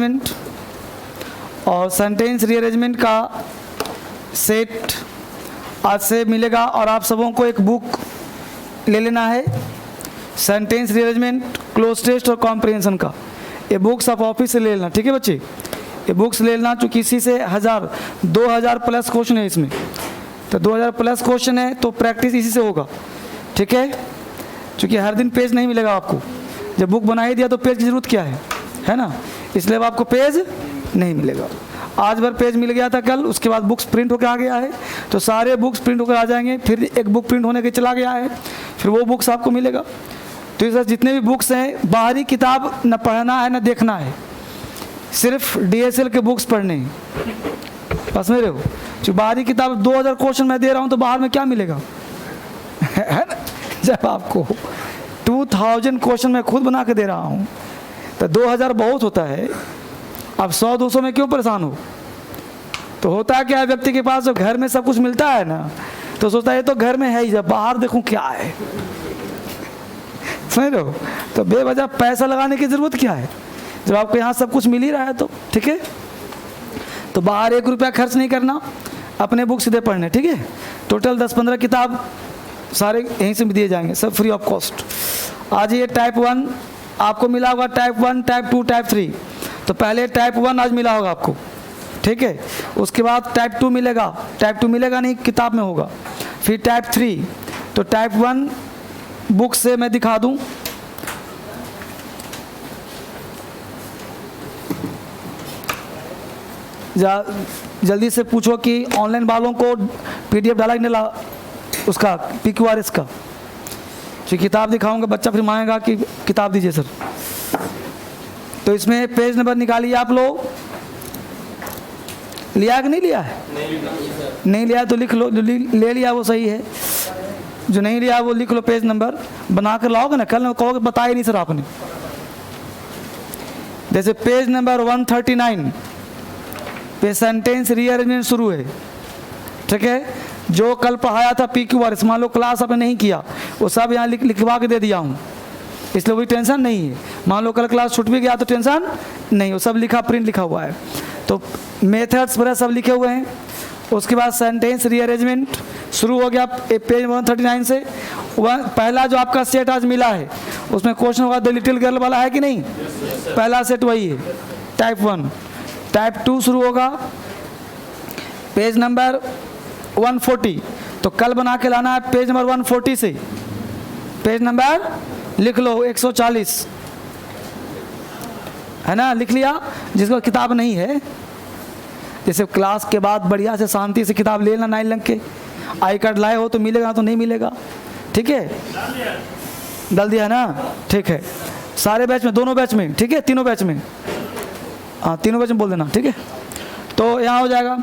Rearrangement और sentence rearrangement का set आज से मिलेगा और आप सबों को एक बुक ले लेना है, सेंटेंस रीअरेंजमेंट, क्लोज टेस्ट और कॉम्प्रिहेंशन का। ये बुक्स आप ऑफिस से ले लेना, ठीक है बच्चे, ये बुक्स ले लेना, चूँकि इसी से 2000 प्लस क्वेश्चन है इसमें, तो 2000 प्लस क्वेश्चन है तो प्रैक्टिस इसी से होगा, ठीक है। चूँकि हर दिन पेज नहीं मिलेगा आपको, जब बुक बना ही दिया तो पेज की ज़रूरत क्या है ना, इसलिए अब आपको पेज नहीं मिलेगा। आज भर पेज मिल गया था कल, उसके बाद बुक्स प्रिंट होकर आ गया है, तो सारे बुक्स प्रिंट होकर आ जाएंगे, फिर एक बुक प्रिंट होने के चला गया है, फिर वो बुक्स आपको मिलेगा। तो इस जितने भी बुक्स हैं, बाहरी किताब न पढ़ना है न देखना है, सिर्फ DSL के बुक्स पढ़ने हैं, बस मेरे हो। जो बाहरी किताब 2000 क्वेश्चन मैं दे रहा हूँ तो बाहर में क्या मिलेगा है ना, जब आपको 2000 क्वेश्चन मैं खुद बना के दे रहा हूँ तो 2000 बहुत होता है। अब 100-200 में क्यों परेशान हो। तो होता है क्या, व्यक्ति के पास जो घर में सब कुछ मिलता है ना, तो सोचता है ये तो घर में है ही, जब बाहर देखूं क्या है, समझ रहे हो। तो बेवजह पैसा लगाने की ज़रूरत क्या है, जब आपको यहाँ सब कुछ मिल ही रहा है तो, ठीक है। तो बाहर 1 रुपया खर्च नहीं करना, अपने बुक सीधे पढ़ने, ठीक है। टोटल 10-15 किताब सारे यहीं से दिए जाएंगे, सब फ्री ऑफ कॉस्ट। आज ये टाइप 1 आपको मिला होगा, टाइप 1, टाइप 2, टाइप 3। तो पहले टाइप 1 आज मिला होगा आपको, ठीक है। उसके बाद टाइप 2 मिलेगा, टाइप 2 मिलेगा नहीं, किताब में होगा। फिर टाइप 3, तो टाइप 1 बुक से मैं दिखा दूं, जल्दी से पूछो कि ऑनलाइन वालों को PDF डाला कि नहीं, उसका PQRS का। जो किताब दिखाऊंगा बच्चा फिर मांगेगा कि किताब दीजिए सर। तो इसमें पेज नंबर निकालिए आप लोग, लिया कि नहीं लिया है, नहीं लिया तो लिख लो, जो ले लिया वो सही है, जो नहीं लिया वो लिख लो, पेज नंबर बना कर लाओगे ना, कल कहोगे बताया नहीं सर आपने। जैसे पेज नंबर 139 पे सेंटेंस रीअरेंजमेंट शुरू है, ठीक है। जो कल पढ़ाया था PQRS, मान लो क्लास आपने नहीं किया, वो सब यहाँ लिखवा के दे दिया हूँ, इसलिए कोई टेंशन नहीं है। मान लो कल क्लास छूट भी गया तो टेंशन नहीं, वो सब लिखा, प्रिंट लिखा हुआ है, तो मेथड्स वगैरह सब लिखे हुए हैं। उसके बाद सेंटेंस रीअरेंजमेंट शुरू हो गया पेज 139 से। पहला जो आपका सेट आज मिला है उसमें क्वेश्चन होगा द लिटिल गर्ल वाला है कि नहीं, पहला सेट वही है, टाइप 1। टाइप 2 शुरू होगा पेज नंबर 140, तो कल बना के लाना है पेज नंबर 140 से, पेज नंबर लिख लो 140, है ना, लिख लिया। जिसको किताब नहीं है, जैसे क्लास के बाद बढ़िया से शांति से किताब ले लेना, 9 लंग के आई कार्ड लाए हो तो मिलेगा, तो नहीं मिलेगा, ठीक है। डाल दिया ना, ठीक है। सारे बैच में, दोनों बैच में, ठीक है, तीनों बैच में, हाँ तीनों बैच में बोल देना, ठीक है। तो यहाँ हो जाएगा।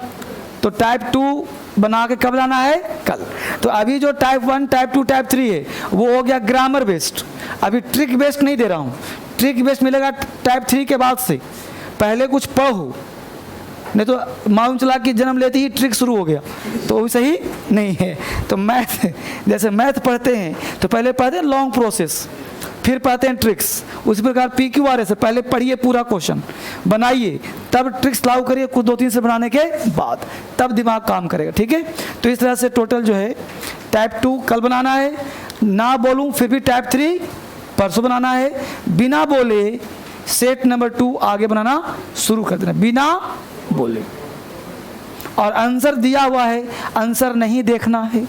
तो टाइप 2 बना के कब लाना है, कल। तो अभी जो टाइप 1, टाइप 2, टाइप 3 है वो हो गया ग्रामर बेस्ड, अभी ट्रिक बेस्ड नहीं दे रहा हूँ, ट्रिक बेस्ड मिलेगा टाइप 3 के बाद से। पहले कुछ पढ़ो, नहीं तो मालूम चला कि जन्म लेते ही ट्रिक शुरू हो गया, तो वो सही नहीं है। तो मैथ, जैसे मैथ पढ़ते हैं तो पहले पढ़ते हैं लॉन्ग प्रोसेस, फिर पढ़ते हैं ट्रिक्स। उसी प्रकार PQRS से पहले पढ़िए, पूरा क्वेश्चन बनाइए, तब ट्रिक्स लागू करिए, कुछ 2-3 से बनाने के बाद, तब दिमाग काम करेगा, ठीक है। तो इस तरह से टोटल जो है टाइप 2 कल बनाना है, ना बोलूँ फिर भी टाइप 3 परसों बनाना है, बिना बोले सेट नंबर 2 आगे बनाना शुरू कर देना, बिना बोले। और आंसर दिया हुआ है, आंसर नहीं देखना है।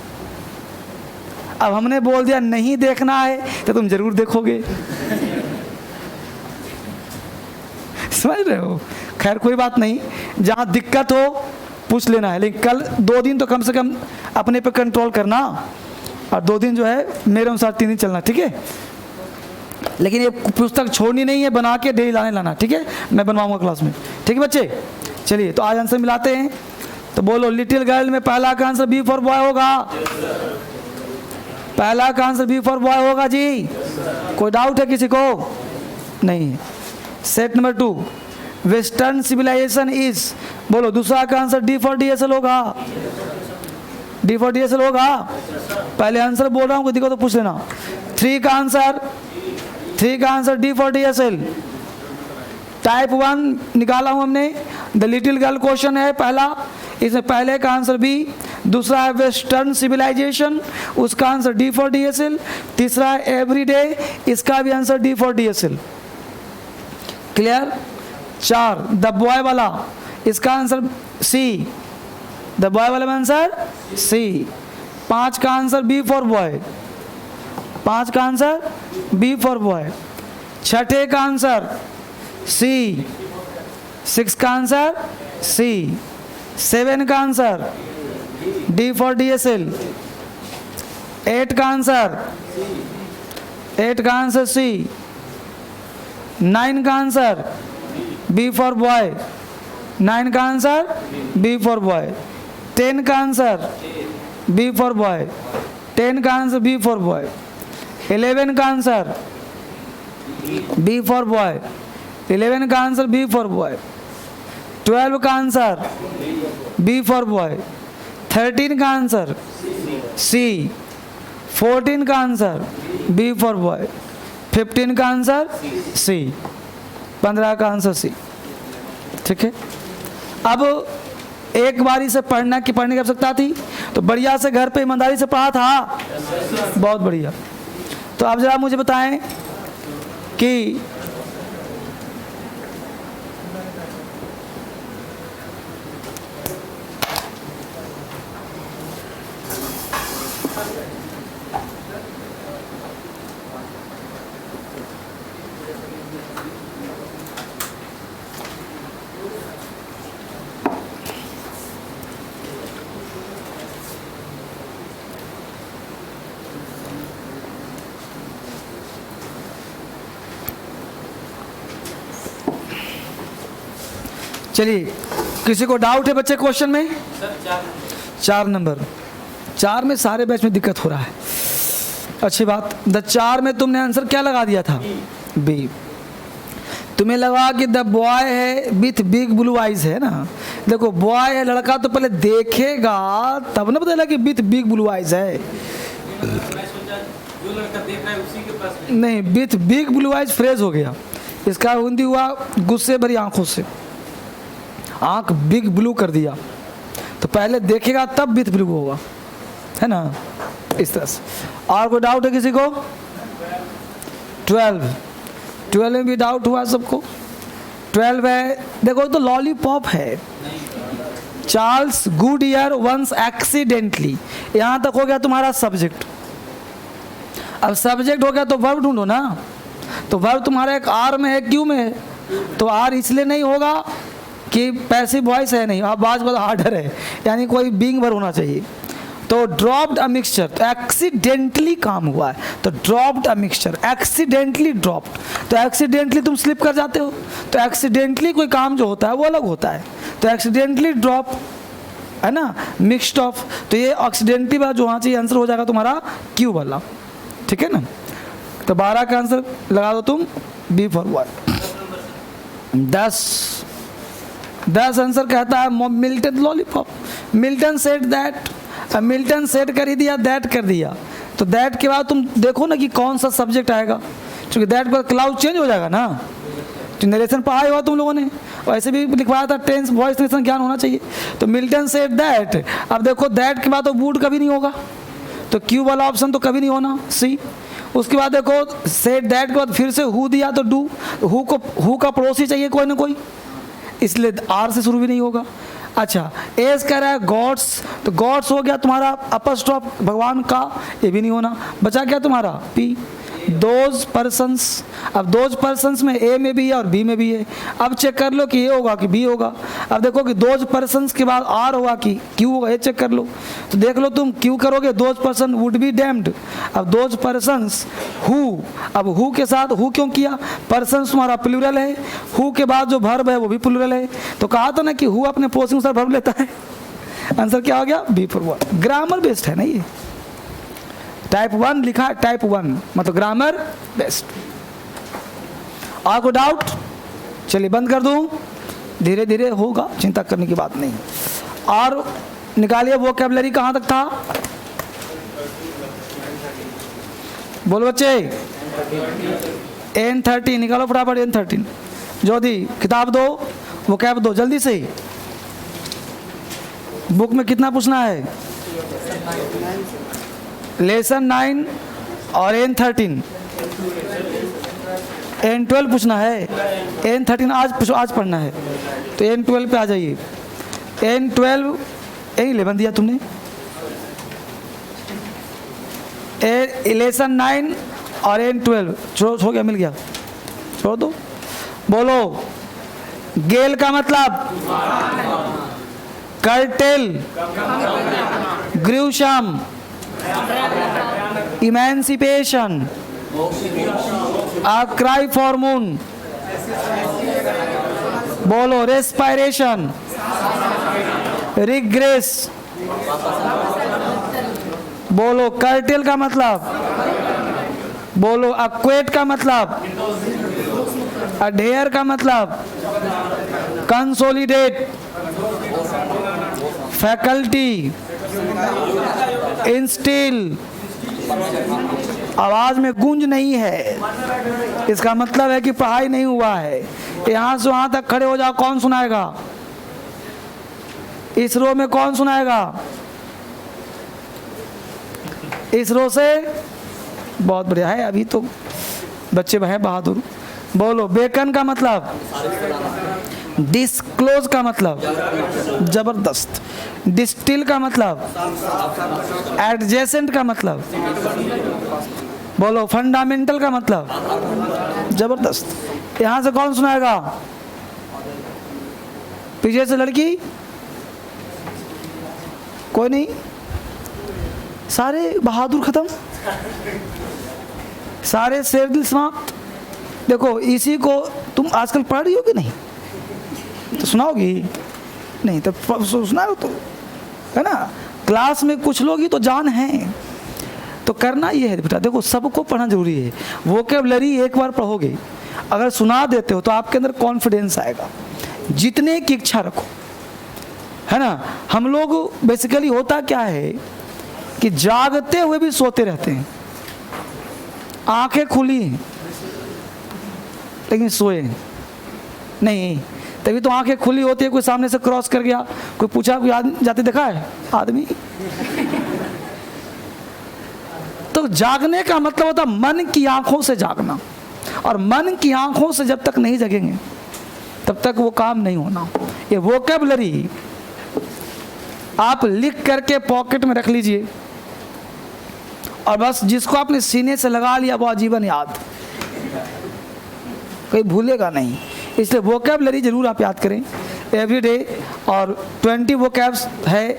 अब हमने बोल दिया नहीं देखना है तो तुम जरूर देखोगे, समझ रहे हो। खैर कोई बात नहीं, जहाँ दिक्कत हो पूछ लेना है, लेकिन कल 2 दिन तो कम से कम अपने पे कंट्रोल करना, और 2 दिन जो है मेरे अनुसार 3 दिन चलना, ठीक है। लेकिन ये पुस्तक छोड़नी नहीं है, बना के डेली लाना, ठीक है। मैं बनवाऊंगा क्लास में, ठीक है बच्चे। चलिए तो आज आंसर मिलाते हैं। तो बोलो, लिटिल गर्ल में पहला का आंसर B फॉर बॉय होगा, पहला का आंसर B फॉर बॉय होगा जी, कोई डाउट है किसी को, नहीं है। Set number 2 western civilization is, बोलो दूसरा का आंसर D फॉर DSL होगा, D फॉर DSL होगा। पहले आंसर बोल रहा हूँ, किसी को तो पूछ लेना। 3 का answer D for DSL, type 1 निकाला हूँ हमने, द लिटिल गर्ल क्वेश्चन है पहला, इसमें पहले का आंसर बी, दूसरा है वेस्टर्न सिविलाइजेशन, उसका आंसर डी फॉर डीएसएल, तीसरा है एवरीडे, इसका भी answer D for DSL. Clear? 4 the boy वाला, इसका आंसर सी, द बॉय वाला में आंसर सी। 5 का आंसर बी फॉर बॉय, 5 का आंसर बी फॉर बॉय। छठे का आंसर सी, 6 का आंसर सी। 7 का आंसर डी फॉर डीएसएल। 8 का आंसर, 8 का आंसर सी। 9 का आंसर बी फॉर बॉय, 9 का आंसर बी फॉर बॉय। 10 का आंसर बी फॉर बॉय, 10 का आंसर बी फॉर बॉय। 11 का आंसर बी फॉर बॉय, 11 का आंसर बी फॉर बॉय। 12 का answer B for boy. 13 का answer C. 14 का answer B for boy. 15 का answer C. 15 का answer C. ठीक है, अब एक बारी से पढ़ने की आवश्यकता थी, तो बढ़िया से घर पे ईमानदारी से पढ़ा था, बहुत बढ़िया। तो अब जरा मुझे बताएं कि चलिए, किसी को डाउट है बच्चे क्वेश्चन में? 4 नंबर, 4 में सारे बैच में दिक्कत हो रहा है। अच्छी बात। द 4 में तुमने आंसर क्या लगा दिया था? बी। तुम्हें लगा कि द बॉय है विथ बिग ब्लू आइज है ना। देखो बॉय है, लड़का तो पहले देखेगा तब ना पता कि विथ बिग ब्लू आइज है। जो लड़का देख रहा है उसी के पास नहीं, with big blue eyes phrase हो गया, इसका हिंदी हुआ गुस्से भरी आंखों से, आंख बिग ब्लू कर दिया, तो पहले देखेगा तब विथ ब्लू होगा, है ना, इस तरह से। और कोई डाउट है किसी को? 12 में भी डाउट हुआ सबको? 12 है, देखो तो लॉलीपॉप है। चार्ल्स गुडियर वंस एक्सीडेंटली, यहां तक हो गया तुम्हारा सब्जेक्ट। अब सब्जेक्ट हो गया तो वर्ब ढूंढो ना। तो वर्ब तुम्हारा एक आर में है, क्यू में है, तो आर इसलिए नहीं होगा कि पैसिव वॉइस है, नहीं, आवाज बहुत हार्डर है, यानी कोई बीइंग वर्ब होना चाहिए। तो ड्रॉप्ड अ मिक्सचर, तो एक्सीडेंटली काम हुआ है, तो dropped a mixture, accidentally dropped, तो एक्सीडेंटली तुम स्लिप कर जाते हो, तो एक्सीडेंटली कोई काम जो होता है वो अलग होता है, तो एक्सीडेंटली ड्रॉप है ना, मिक्स्ड ऑफ, तो ये एक्सीडेंटली बात जो होना चाहिए, आंसर हो जाएगा तुम्हारा क्यू वाला। ठीक है ना, तो 12 का आंसर लगा दो तुम, बी फॉर वर्ब। 10 आंसर कहता है Milton lollipop. Milton said that, Milton said कर ही दिया, दैट कर दिया, तो दैट के बाद तुम देखो ना कि कौन सा सब्जेक्ट आएगा, क्योंकि दैट के बाद क्लाउड चेंज हो जाएगा ना। तो नरेशन पढ़ाया हुआ तुम लोगों ने, वैसे भी लिखवाया था, टेंस वॉइस नरेशन ज्ञान होना चाहिए। तो मिल्टन सेड दैट, अब देखो दैट के बाद तो वुड कभी नहीं होगा, तो क्यू वाला ऑप्शन तो कभी नहीं होना, सी। उसके बाद देखो सेड दैट के बाद फिर से हु दिया, तो डू, हु का पड़ोसी चाहिए कोई ना कोई, इसलिए आर से शुरू भी नहीं होगा। अच्छा, एस कह रहा है गॉड्स, तो गॉड्स हो गया तुम्हारा अपस्ट्रॉफ भगवान का, ये भी नहीं होना, बचा क्या तुम्हारा पी। दोज पर्सन्स, अब दोज पर्सन्स में ए में भी है और बी में भी है, अब चेक कर लो कि ए होगा कि बी होगा। अब देखो कि दोज पर्सन्स के बाद आर होगा कि क्यू होगा, ये चेक कर लो। तो देख लो तुम क्यू करोगे, those person would be damned. अब दोज पर्सन्स हु, अब हु के साथ हु क्यों किया, पर्सन्स तुम्हारा प्लूरल है, हु के बाद जो वर्ब है वो भी प्लूरल है, तो कहा था ना कि हु अपने पोजिशन से वर्ब लेता है, आंसर क्या हो गया, B for verb. Grammar based है ना ये, टाइप 1 लिखा है, टाइप 1 मतलब ग्रामर बेस्ट। और कोई डाउट? चलिए बंद कर दूं, धीरे धीरे होगा, चिंता करने की बात नहीं। और निकालिए वोकैबुलरी कहां तक था, बोलो बच्चे। N13 निकालो फटाफट, N13 ज्योति किताब दो, वो कैब दो जल्दी से। बुक में कितना पूछना है? लेसन 9 और N13 N12 पूछना है। N13 आज पढ़ना है, तो N12 पे आ जाइए। N12 11 दिया तुमने, लेसन 9 और N12 छोड़, हो गया, मिल गया, छोड़ दो। बोलो, गेल का मतलब कर्टेल, ग्रीवशम, emancipation, A cry for moon, बोलो रेस्पायरेशन, रिग्रेस, बोलो कर्टेल का मतलब, बोलो अक्वेट का मतलब, अडेयर का मतलब, कंसोलिडेट, फैकल्टी, इंस्टिल। आवाज में गूंज नहीं है, इसका मतलब है कि पढ़ाई नहीं हुआ है। यहां से वहां तक खड़े हो जाओ, कौन सुनाएगा? इस रो में कौन सुनाएगा? इस रो से बहुत बढ़िया है, अभी तो बच्चे हैं बहादुर। बोलो बेकन का मतलब, डिस्क्लोज का मतलब जबरदस्त, डिस्टिल का मतलब, एडजेसेंट का मतलब, बोलो फंडामेंटल का मतलब जबरदस्त। यहां से कौन सुनाएगा? पीछे से लड़की, कोई नहीं, सारे बहादुर खत्म, सारे शेर दिल समाप्त। देखो इसी को तुम आजकल पढ़ रही हो कि नहीं? तो सुनाओगी नहीं तो सुनाओ तो, है ना? क्लास में कुछ लोग ही तो जान हैं, तो करना ये है बेटा। देखो सबको पढ़ना जरूरी है। वोकैबुलरी एक बार पढ़ोगे, अगर सुना देते हो तो आपके अंदर कॉन्फिडेंस आएगा। जितने की इच्छा रखो, है ना? हम लोग बेसिकली होता क्या है कि जागते हुए भी सोते रहते हैं, आंखें खुली हैं लेकिन सोए नहीं। तभी तो आंखें खुली होती है, कोई सामने से क्रॉस कर गया, कोई पूछा, कोई आदमी जाते देखा है आदमी। तो जागने का मतलब होता मन की आंखों से जागना, और मन की आंखों से जब तक नहीं जगेंगे तब तक वो काम नहीं होना। ये वोकैबुलरी आप लिख करके पॉकेट में रख लीजिए, और बस जिसको आपने सीने से लगा लिया वो आजीवन याद, कोई भूलेगा नहीं। इसलिए वोकैबुलरी जरूर आप याद करें एवरीडे। और 20 वोकैब्स है,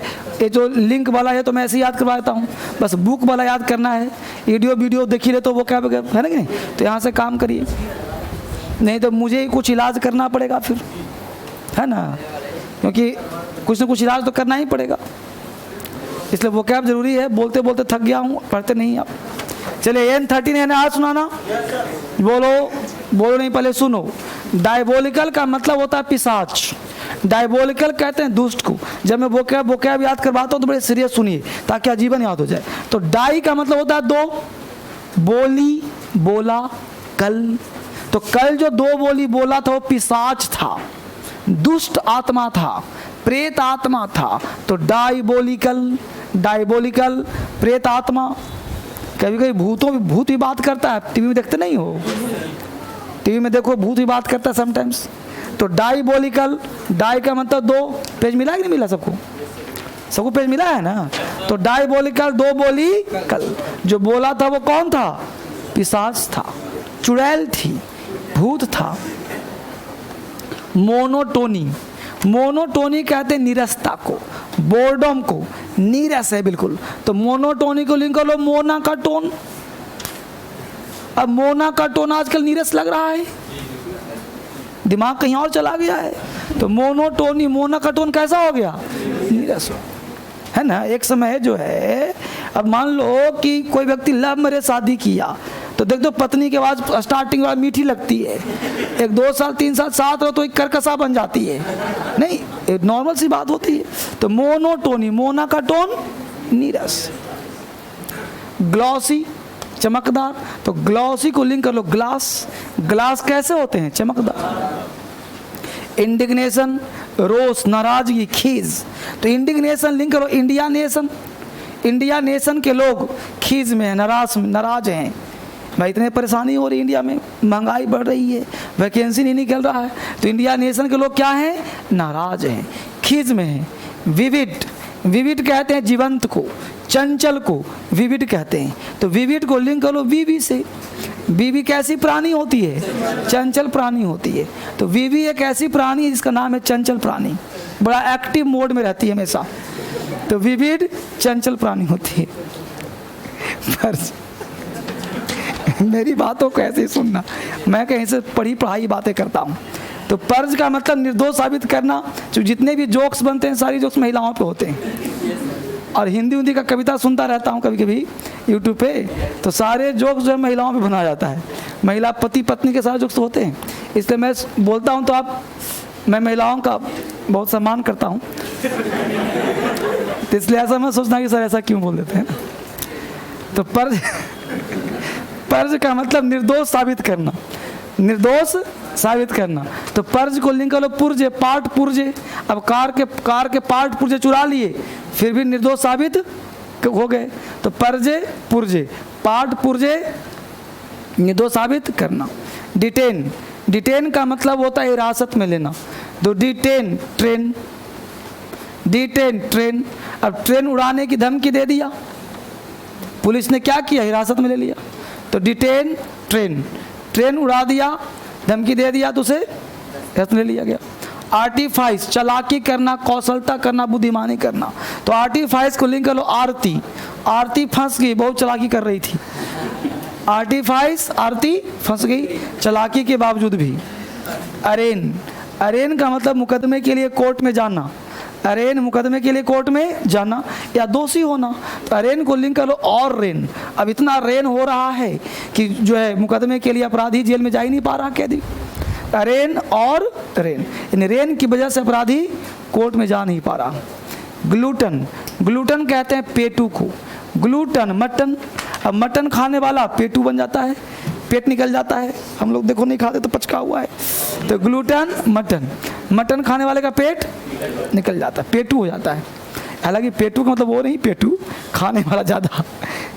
ये जो लिंक वाला है तो मैं ऐसे याद करवा देता हूँ, बस बुक वाला याद करना है। वीडियो देखी ले तो वोकैब है ना कि नहीं? तो यहाँ से काम करिए, नहीं तो मुझे ही कुछ इलाज करना पड़ेगा फिर, है ना? क्योंकि कुछ ना कुछ इलाज तो करना ही पड़ेगा। इसलिए वोकैब जरूरी है। बोलते बोलते थक गया हूँ, पढ़ते नहीं आप। चलिए N13 आज सुनाना। बोलो नहीं, पहले सुनो। डायबोलिकल का मतलब होता है पिशाच। डायबोलिकल कहते हैं दुष्ट को। जब मैं वोकैब याद करवाता हूँ तो बड़े सीरियस सुनिए ताकि आजीवन याद हो जाए। तो डाई का मतलब होता है दो, बोली बोला कल। तो कल जो दो बोली बोला था वो पिशाच था, दुष्ट आत्मा था, प्रेत आत्मा था। तो डायबोलिकल प्रेत आत्मा। कभी कभी भूत भी बात करता है, टीवी में देखते नहीं हो? टीवी में देखो, भूत भी बात करता है समटाइम्स। तो डायबोलिकल, डाई का मतलब दो। पेज मिला कि नहीं मिला? सबको पेज मिला है ना? तो डायबोलिकल दो बोली कल। जो बोला था वो कौन था? पिशाच था, चुड़ैल थी, भूत था। मोनोटोनी कहते हैं नीरसता को, बोर्डम को। नीरस है बिल्कुल, तो मोनोटोनी को लिंक कर लो मोना का टोन। अब मोना का टोन आजकल नीरस लग रहा है, दिमाग कहीं और चला गया है। तो मोनोटोनी, मोना का टोन कैसा हो गया? नीरस, है ना? एक समय जो है, अब मान लो कि कोई व्यक्ति लव मैरिज शादी किया, तो देख दो पत्नी के आवाज स्टार्टिंग में मीठी लगती है, 1 2 साल 3 साल साथ रहो तो एक करकसा बन जाती है, नहीं? एक नॉर्मल सी बात होती है। तो मोनोटोनी, मोना का टोन नीरस। ग्लॉसी, चमकदार। तो ग्लॉसी को लिंक कर लो ग्लास। ग्लास कैसे होते हैं? चमकदार। इंडिग्नेशन, रोष, नाराजगी, खीज। तो इंडिग्नेशन लिंक करो इंडिया नेशन। इंडिया नेशन के लोग खीज में हैं, नाराज हैं। भाई इतने परेशानी हो रही है इंडिया में, महंगाई बढ़ रही है, वैकेंसी नहीं निकल रहा है, तो इंडिया नेशन के लोग क्या हैं? नाराज हैं, खीज में हैं। विविड, विविड कहते हैं जीवंत को, चंचल को विविड कहते हैं। तो विविड को लिंक करो वीवी से। वीवी कैसी प्राणी होती है? चंचल प्राणी होती है। तो वीवी एक ऐसी प्राणी है जिसका नाम है चंचल प्राणी, बड़ा एक्टिव मोड में रहती है हमेशा। तो विविड चंचल प्राणी होती है। पर मेरी बातों को ऐसे ही सुनना, मैं कहीं से पढ़ी पढ़ाई बातें करता हूँ। तो पर्ज का मतलब निर्दोष साबित करना। जो जितने भी जोक्स बनते हैं सारी जोक्स महिलाओं पे होते हैं। और हिंदी का कविता सुनता रहता हूँ कभी कभी यूट्यूब पे, तो सारे जोक्स जो है महिलाओं पे बनाया जाता है। महिला पति पत्नी के सारे जोक्स होते हैं, इसलिए मैं बोलता हूँ। तो मैं महिलाओं का बहुत सम्मान करता हूँ, तो इसलिए ऐसा मैं सोचना कि सर ऐसा क्यों बोल देते हैं। तो पर्ज का मतलब निर्दोष साबित करना, निर्दोष साबित करना। तो पर्ज को लिंक करो पुर्जे, पार्ट पुर्जे। अब कार के पार्ट पुर्जे चुरा लिए, फिर भी निर्दोष साबित हो गए। तो पर्जे पुर्जे, पार्ट पुर्जे, निर्दोष साबित करना। डिटेन, डिटेन का मतलब होता है हिरासत में लेना। तो डिटेन ट्रेन, डिटेन ट्रेन। अब ट्रेन उड़ाने की धमकी दे दिया, पुलिस ने क्या किया? हिरासत में ले लिया। तो डिटेन ट्रेन, ट्रेन उड़ा दिया, धमकी दे दिया तो उसे हिरासत में ले लिया गया। आर्टिफाइस, चालाकी करना, कौशलता करना, बुद्धिमानी करना। तो आर्टिफाइस को लिंक कर लो आरती। आरती फंस गई, बहुत चालाकी कर रही थी। आर्टिफाइस, आरती फंस गई चालाकी के बावजूद भी। अरेन, अरेन का मतलब मुकदमे के लिए कोर्ट में जाना। अरेन मुकदमे के लिए कोर्ट में जाना या दोषी होना। तो अरेन को लिंक करो और रेन। अब इतना रेन हो रहा है कि जो है मुकदमे के लिए अपराधी जेल में जा ही नहीं पा रहा कैदी। अरेन और रेन, इन रेन की वजह से अपराधी कोर्ट में जा नहीं पा रहा। ग्लूटन, ग्लूटन कहते हैं पेटू को। ग्लूटन मटन, अब मटन खाने वाला पेटू बन जाता है, पेट निकल जाता है। हम लोग देखो नहीं खाते तो पचका हुआ है। तो ग्लूटन मटन, मटन खाने वाले का पेट निकल जाता है, पेटू हो जाता है। हालांकि पेटू का मतलब वो नहीं, पेटू खाने वाला ज़्यादा,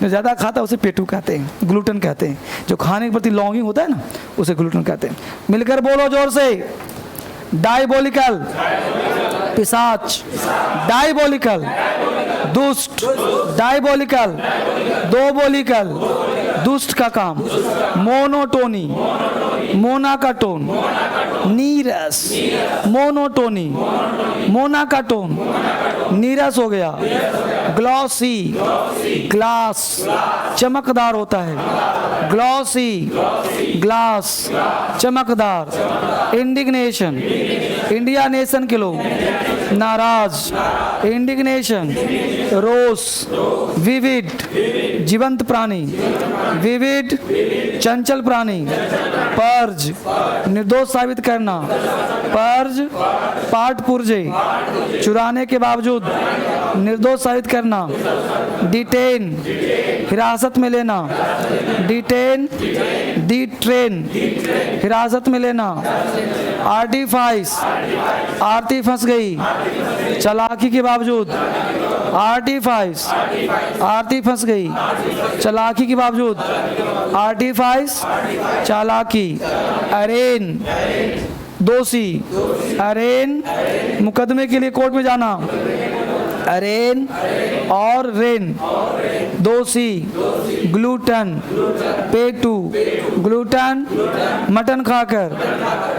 जो ज़्यादा खाता है उसे पेटू कहते हैं, ग्लूटन कहते हैं। जो खाने के प्रति लॉन्गिंग होता है ना, उसे ग्लूटन कहते हैं। मिलकर बोलो जोर से, डायबोलिकल पिशाच, डायबोलिकल दुष्ट, डायबोलिकल दो बोलिकल दुष्ट का काम। मोनोटोनी, मोना का टोन, नीरस, मोनोटोनी, मोना का टोन, नीरस हो गया। ग्लॉसी, ग्लास, चमकदार होता है। ग्लॉसी, ग्लास, चमकदार। इंडिग्नेशन, इंडिया नेशन के लोग नाराज। इंडिग्नेशन, रोष। विविड, जीवंत प्राणी। विविड, चंचल प्राणी। पर्ज, निर्दोष साबित करना। पर्ज, पार्ट पुर्जे, चुराने के बावजूद निर्दोष साबित करना। डिटेन, हिरासत में लेना। डिटेन, डिट्रेन, हिरासत में लेना। आर्टिफाइस, आरती फंस गई चालाकी के बावजूद। आर्टिफाइस, आरती फंस गई चालाकी के बावजूद। आर्टिफाइस, चालाकी। अरेन, दोषी। अरेन, मुकदमे के लिए कोर्ट में जाना। अरेन और रेन, दोषी। ग्लूटन, पेटू। ग्लूटन, मटन खाकर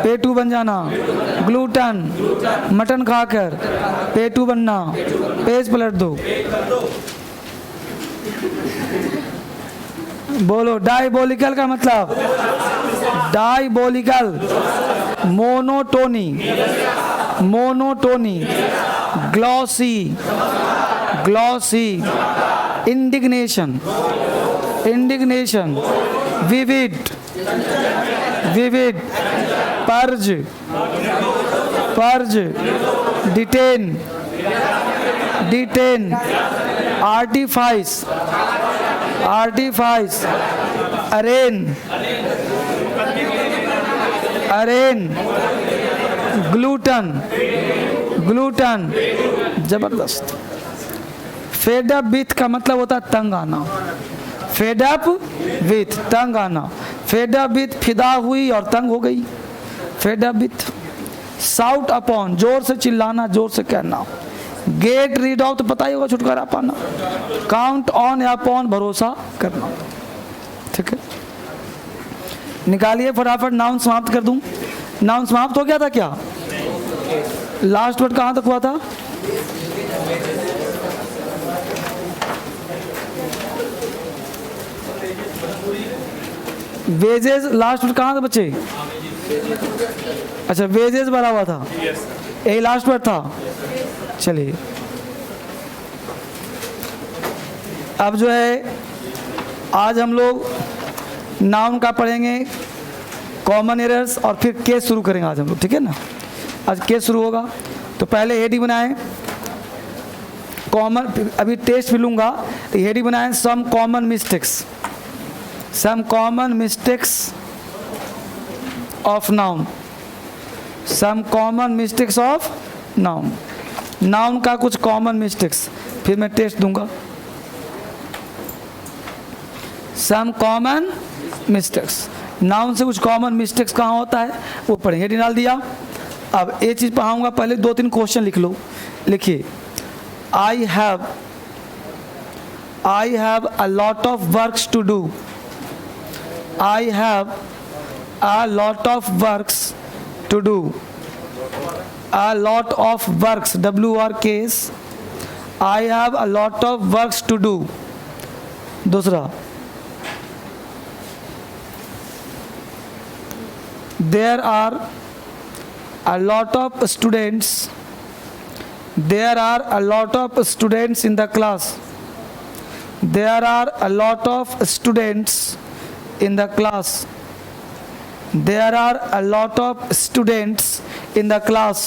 पेटू बन जाना। ग्लूटन, मटन खाकर पेटू बनना। पेज पलट दो। बोलो डायबोलिकल का मतलब, diabolical monotony, monotony. Glossy, glossy. Indignation, indignation. Vivid, vivid. Purge, purge. Detain, detain. Artifice, artifice. Arraign, arraign. Glutton, glutton, जबरदस्त। फेड अप विथ का मतलब होता है तंग आना, फेड अप विथ, तंग आना। फेड अप विथ फिदा हुई और तंग हो गई, fed up with. Shout upon, जोर से चिल्लाना, जोर से कहना। गेट रीड ऑफ तो पता ही होगा, छुटकारा पाना। काउंट ऑन या अपॉन, भरोसा करना। ठीक है, निकालिए फटाफट, नाउन समाप्त कर दूं। नाउन समाप्त हो गया था क्या? लास्ट वर्ड कहाँ तक हुआ था? वेजेस, लास्ट वर्ड कहाँ था बच्चे? अच्छा, वेजेस भरा हुआ था, यही लास्ट वर्ड था। चलिए अब जो है आज हम लोग नाउन का पढ़ेंगे, कॉमन एरर्स, और फिर केस शुरू करेंगे आज हम लोग। ठीक है ना, आज केस शुरू होगा। तो पहले हेडिंग बनाएं कॉमन, अभी टेस्ट भी लूँगा, तो हेडिंग बनाएं some common mistakes, some common mistakes of noun, some common mistakes of noun. Noun का कुछ कॉमन मिस्टेक्स, फिर मैं टेस्ट दूंगा। सम कॉमन मिस्टेक्स, नाउन से कुछ कॉमन मिस्टेक्स कहाँ होता है वो पढ़ेंगे। हेडिंग डाल दिया। अब ये चीज़ पढ़ाऊंगा, पहले 2-3 क्वेश्चन लिख लो। लिखिए, I have a lot of works to do. I have a lot of works to do. A lot of works, WRKs, I have a lot of works to do। दूसरा, there are a lot of students, there are a lot of students in the class, there are a lot of students in the class, there are a lot of students in the class,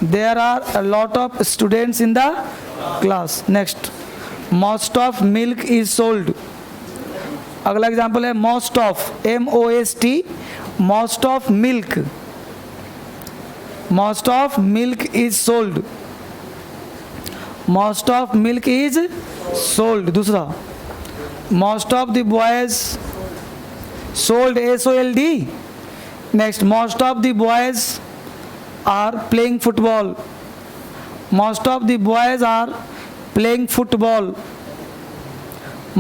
there are a lot of students in the class। next, most of milk is sold। अगला example है most of, MOST, most of milk, most of milk is sold, most of milk is sold। दूसरा, most of the boys sold, SOLD। next, most of the boys are playing football, most of the boys are playing football,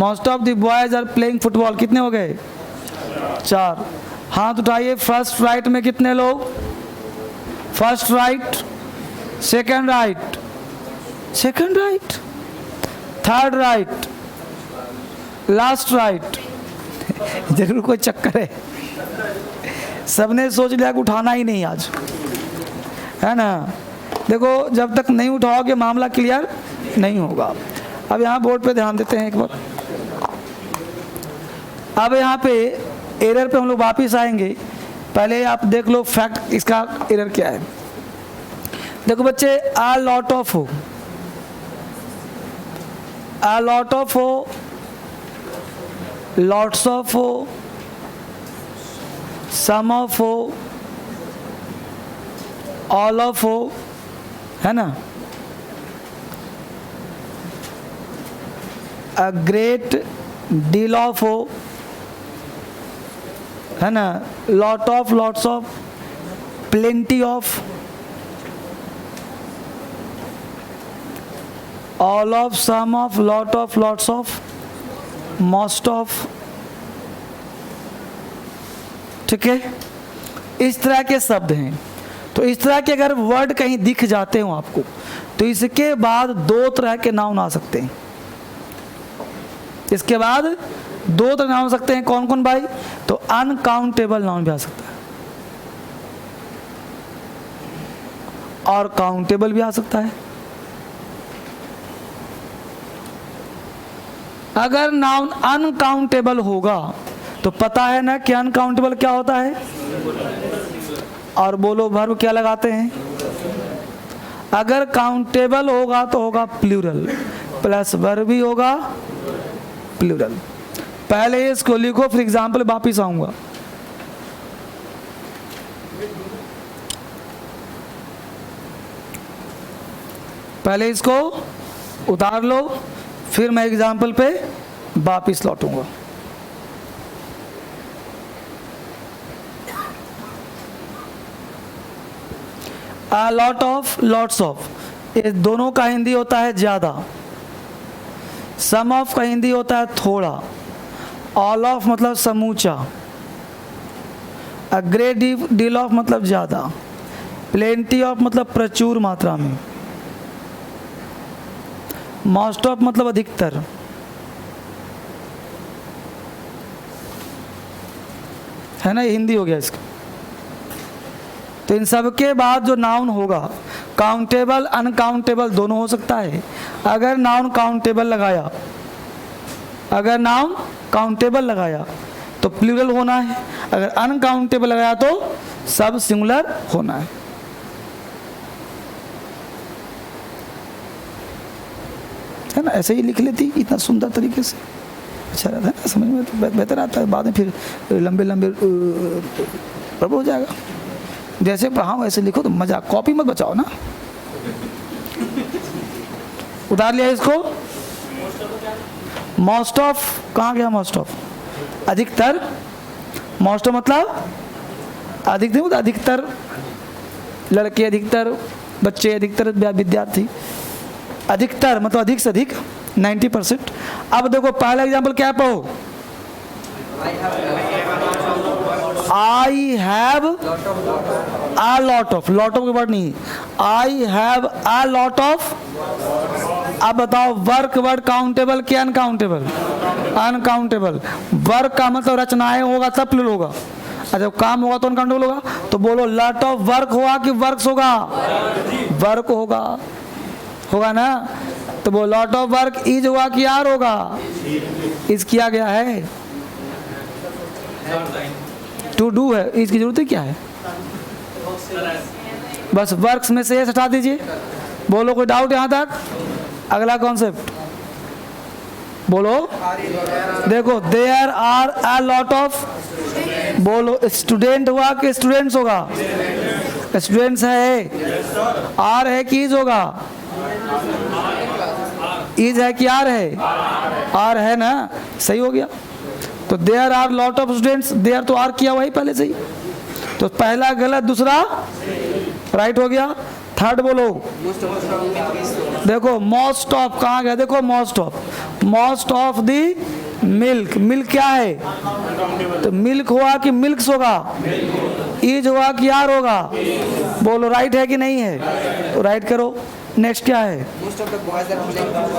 most of the boys are playing football। कितने हो गए? 4। हाथ उठाइए। First right में कितने लोग? First right, second right, second right, third right, last right. जरूर कोई चक्कर है, सबने सोच लिया कि उठाना ही नहीं आज, है ना। देखो, जब तक नहीं उठाओगे मामला क्लियर नहीं होगा। अब यहाँ बोर्ड पे ध्यान देते हैं एक बार। अब यहाँ पे एरर पे हम लोग वापिस आएंगे। पहले आप देख लो फैक्ट, इसका एरर क्या है। देखो बच्चे, आ लॉट ऑफ हो, आ लॉट ऑफ हो, लॉट्स ऑफ हो, सम ऑफ हो, ऑल ऑफ हो, है ना। अ ग्रेट डील ऑफ हो, है ना। Lot of, lots of, plenty of, all of, some of, lot of, lots of, most of. ठीक है, इस तरह के शब्द हैं। तो इस तरह के अगर वर्ड कहीं दिख जाते हो आपको, तो इसके बाद 2 तरह के नाउन आ सकते हैं। इसके बाद 2 तरह नाउन आ सकते हैं। कौन कौन भाई? तो अनकाउंटेबल नाउन भी आ सकता है और काउंटेबल भी आ सकता है। अगर नाउन अनकाउंटेबल होगा तो पता है ना कि अनकाउंटेबल क्या होता है। और बोलो वर्ब क्या लगाते हैं। अगर काउंटेबल होगा तो होगा प्लूरल, प्लस वर्ब भी होगा प्लूरल। पहले इसको लिखो, फिर एग्जाम्पल वापिस आऊंगा। पहले इसको उतार लो, फिर मैं एग्जाम्पल पे वापिस लौटूंगा। अ लॉट ऑफ, लॉट्स ऑफ, ये दोनों का हिंदी होता है ज़्यादा। सम ऑफ का हिंदी होता है थोड़ा। ऑल ऑफ मतलब समूचा। अ ग्रेट डील ऑफ मतलब ज़्यादा। प्लेंटी ऑफ मतलब प्रचुर मात्रा में। मोस्ट ऑफ मतलब अधिकतर। है ना, ये हिंदी हो गया इसका। तो इन सब के बाद जो नाउन होगा, काउंटेबल अनकाउंटेबल दोनों हो सकता है। अगर नाउन काउंटेबल लगाया, अगर नाउन काउंटेबल लगाया तो प्लूरल होना है, अगर अनकाउंटेबल लगाया तो सब सिंगुलर होना है ना। ऐसे ही लिख लेती इतना सुंदर तरीके से, अच्छा रहता है ना, समझ में तो बेहतर आता है। बाद में फिर लंबे लंबे प्रॉब्लम हो जाएगा। जैसे पढ़ाऊँ वैसे लिखो तो मजा, कॉपी मत बचाओ ना। उतार लिया इसको। मोस्ट ऑफ कहाँ गया? मोस्ट ऑफ अधिकतर। मोस्ट ऑफ मतलब अधिकतर, अधिकतर लड़के, अधिकतर बच्चे, अधिकतर विद्यार्थी। अधिकतर मतलब अधिक से अधिक, 90%। अब देखो पहला एग्जाम्पल क्या पाओ? आई have a lot of, lot of के वर्ड नहीं, आई हैव अ लॉट ऑफ। अब बताओ वर्क वर्ड काउंटेबल क्या अनकाउंटेबल? अनकाउंटेबल। वर्क का मतलब रचनाएं होगा तब प्लूरल होगा, और जब काम होगा तो अनकाउंटेबल होगा। तो बोलो लॉट ऑफ वर्क होगा कि वर्क्स होगा? वर्क होगा, होगा ना। तो वो लॉट ऑफ वर्क इज होगा कि आर होगा? इज किया गया है, टू डू है, इसकी जरूरत है क्या है? बस वर्क्स में से ये हटा दीजिए। बोलो कोई डाउट यहाँ तक? अगला कॉन्सेप्ट बोलो। देखो there are a lot of, बोलो स्टूडेंट हुआ कि स्टूडेंट्स होगा? स्टूडेंट्स है। आर है कि इज होगा? इज है कि आर है? आर है ना, सही हो गया। तो there are lot of students, there तो आर किया वही पहले से ही, तो पहला गलत, दूसरा राइट हो गया। थर्ड बोलो। देखो मोस्ट ऑफ कहाँ गया? देखो most of, most of the milk, milk क्या है? तो मिल्क हुआ कि मिल्क्स होगा? इज हुआ कि आर होगा? बोलो राइट है कि नहीं है? तो राइट करो। नेक्स्ट क्या है?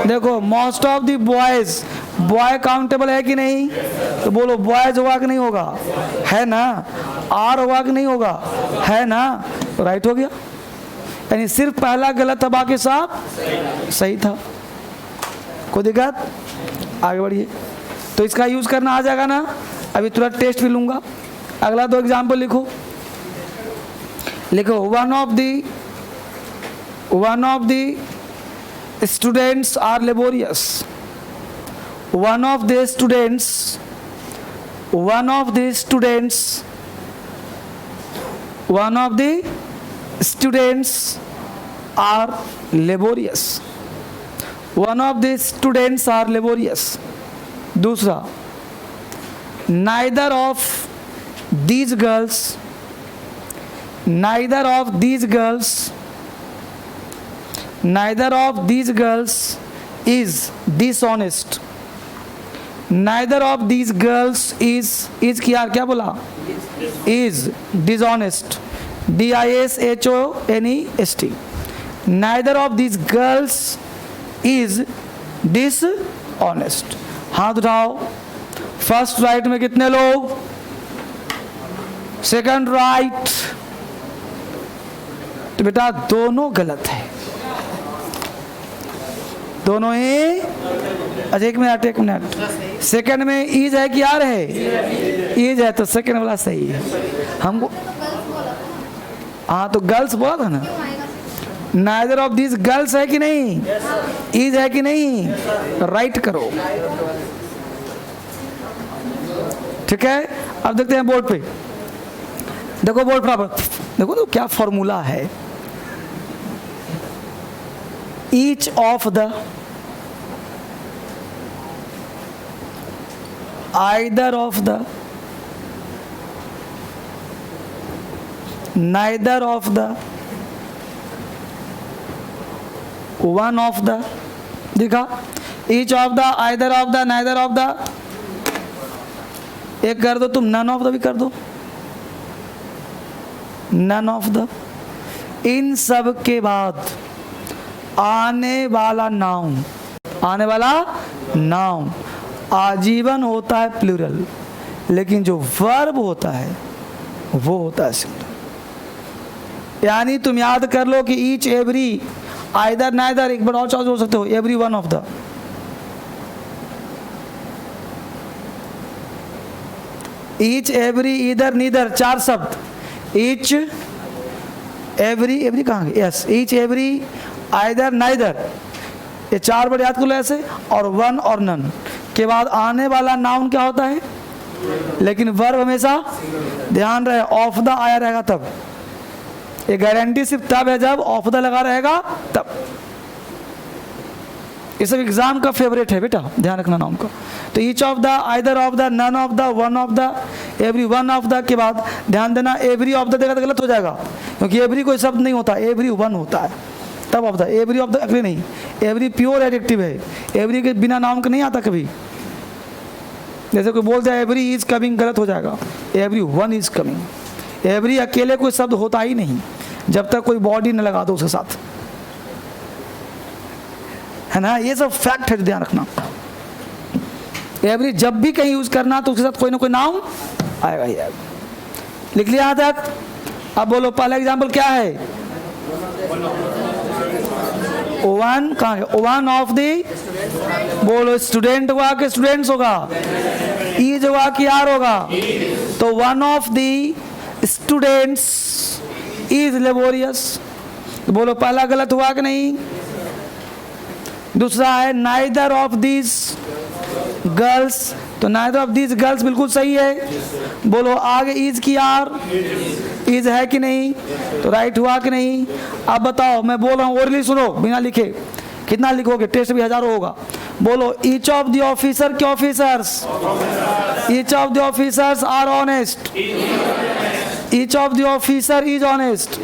देखो most of the boys, boy countable है कि नहीं? तो बोलो बॉयज होगा कि नहीं होगा? है ना। आर होगा कि नहीं होगा? है ना। तो राइट हो गया। यानी सिर्फ पहला गलत था, बाकी सब सही था। कोई दिक्कत? आगे बढ़िए। तो इसका यूज करना आ जाएगा ना। अभी तुरंत टेस्ट भी लूंगा। अगला दो एग्जाम्पल लिखो। लिखो one of the students are laborious. One of the students are laborious. One of the students are laborious. दूसरा, neither of these girls, neither of these girls is dishonest. neither of these girls is क्या बोला? is dishonest. dishonest. neither of these girls is dishonest. हाथ उठाओ। First right में कितने लोग? Second right. तो बेटा दोनों गलत है, दोनों ही। अच्छा एक मिनट। सेकंड में इज है कि आर है? इज है, तो सेकंड वाला सही है हमको। हाँ तो गर्ल्स बोला था ना। नाइदर ऑफ दिस गर्ल्स है कि नहीं? इज है कि नहीं? राइट करो। ठीक है। अब देखते हैं बोर्ड पे। देखो बोर्ड पर, देखो तो क्या फॉर्मूला है। Each of the, either of the, neither of the, one of the, दिखा, each of the, either of the, neither of the, एक कर दो तुम, नन ऑफ द भी कर दो, नन ऑफ द। इन सब के बाद आने वाला नाउन, आने वाला नाउन आजीवन होता है प्लूरल, लेकिन जो वर्ब होता है वो होता है सिंगुलर। यानी तुम याद कर लो कि ईच, एवरी, आइदर, नाइदर, एक बार और चॉइस बोल सकते हो, every one of the, each, every, either, neither, चार शब्द, ईच, एवरी, एवरी कहाँ गई, yes, each, every, either, neither, ये चार बार याद कर लो ऐसे, और वन और नन के बाद आने वाला नाउन क्या होता है, लेकिन वर्ब हमेशा ध्यान रहे ऑफ द आया रहेगा तब, ये गारंटी सिर्फ तब है जब ऑफ द लगा रहेगा तब। ये सब एग्जाम का फेवरेट है बेटा, ध्यान रखना नाउन का। तो each of the, either of the, none of the, one of the, every one of the के बाद ध्यान देना एवरी ऑफ द देगा तो गलत हो जाएगा, क्योंकि एवरी कोई शब्द नहीं होता, एवरी वन होता है तब of the, every of the अगले नहीं, एवरी प्योर एडजेक्टिव है, एवरी के बिना नाउन का नहीं आता कभी। जैसे कोई बोल जाए एवरी इज कमिंग, गलत हो जाएगा, every one is coming. Every अकेले कोई शब्द होता ही नहीं जब तक कोई बॉडी न लगा दो उसके साथ, है ना, ये सब फैक्ट है, ध्यान रखना। एवरी जब भी कहीं यूज करना तो उसके साथ कोई ना कोई नाउन आएगा ही आएगा। लिख लिया यहाँ तक? अब बोलो पहला एग्जाम्पल क्या है, वन कहाँ है, वन ऑफ दी, बोलो स्टूडेंट हुआ कि स्टूडेंट्स होगा, ईज हुआ कि आर होगा, तो one of the students is laborious, तो बोलो पहला गलत हुआ कि नहीं। दूसरा है नाइदर ऑफ दीज गर्ल्स, तो नाइदर ऑफ दीज गर्ल्स बिल्कुल सही है, बोलो आगे इज की आर, इज है कि नहीं, तो राइट हुआ कि नहीं। अब बताओ, मैं बोल रहा हूँ ओरली सुनो बिना लिखे, कितना लिखोगे, टेस्ट भी हजारों होगा। बोलो ईच ऑफ द ऑफिसर के officers, each of the officers are honest, each of the officer is honest,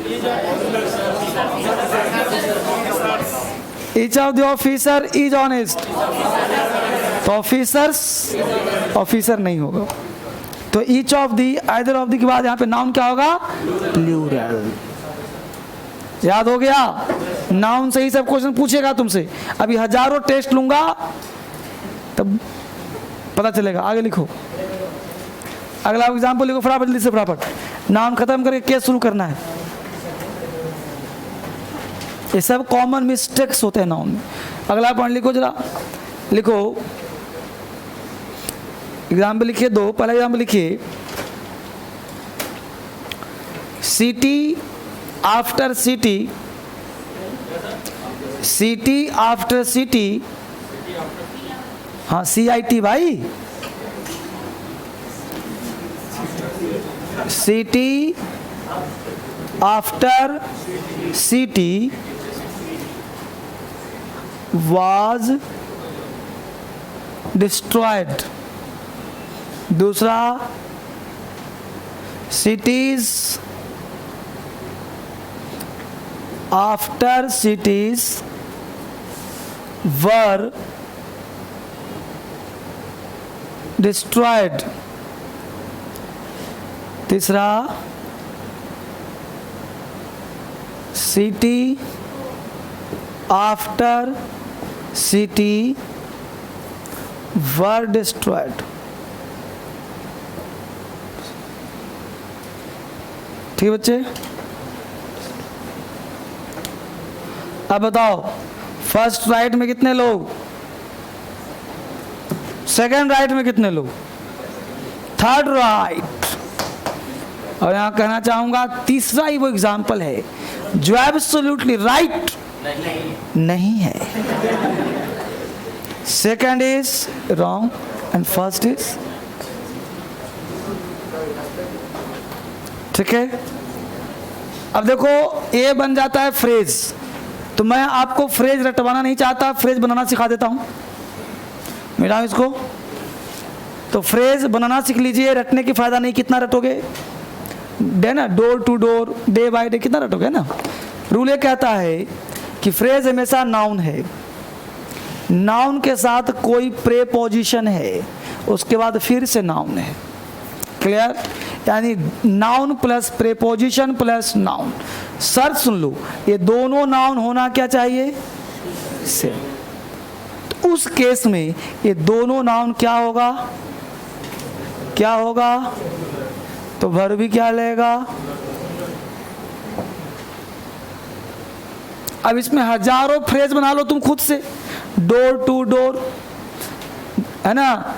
each of the officer is honest, तो ऑफिसर्स ऑफिसर नहीं होगा। तो each of the, either of the के बाद यहाँ पे noun क्या होगा, प्लूरल। याद हो गया, नाउन से ही सब क्वेश्चन पूछेगा तुमसे। अभी हजारों टेस्ट लूंगा तब पता चलेगा। आगे लिखो, अगला एग्जाम्पल लिखो फटाफट, जल्दी से फटाफट, नाउन खत्म करके केस शुरू करना है। ये सब कॉमन मिस्टेक्स होते हैं नाउन में। अगला पॉइंट लिखो जरा, लिखो एग्जाम्पल लिखिए दो। पहला एग्जाम्पल लिखिए, city after city, city after city, हाँ CIT भाई, city after city was destroyed। दूसरा, cities after cities were destroyed। तीसरा, city after city were destroyed। ठीक बच्चे, अब बताओ फर्स्ट राइट में कितने लोग, सेकंड राइट में कितने लोग, थर्ड राइट। और यहां कहना चाहूंगा तीसरा ही वो एग्जाम्पल है जो एब्सोल्युटली राइट नहीं है। Second is wrong and first is, ठीक है। अब देखो ए बन जाता है फ्रेज, तो मैं आपको फ्रेज रटवाना नहीं चाहता, फ्रेज बनाना सिखा देता हूँ। मिटाओ इसको। तो फ्रेज बनाना सीख लीजिए, रटने की फ़ायदा नहीं, कितना रटोगे डे ना, door to door, day by day, कितना रटोगे ना। रूल ये कहता है कि फ्रेज हमेशा नाउन है, नाउन के साथ कोई प्रेपोजिशन है, उसके बाद फिर से नाउन है। क्लियर? यानी noun plus preposition plus noun. शर्त सुन लो, ये दोनों नाउन होना क्या चाहिए? सेम। तो उस केस में ये दोनों नाउन क्या होगा? क्या होगा? तो वर्ब भी क्या लेगा? अब इसमें हजारों फ्रेज बना लो तुम खुद से। डोर टू डोर, है ना,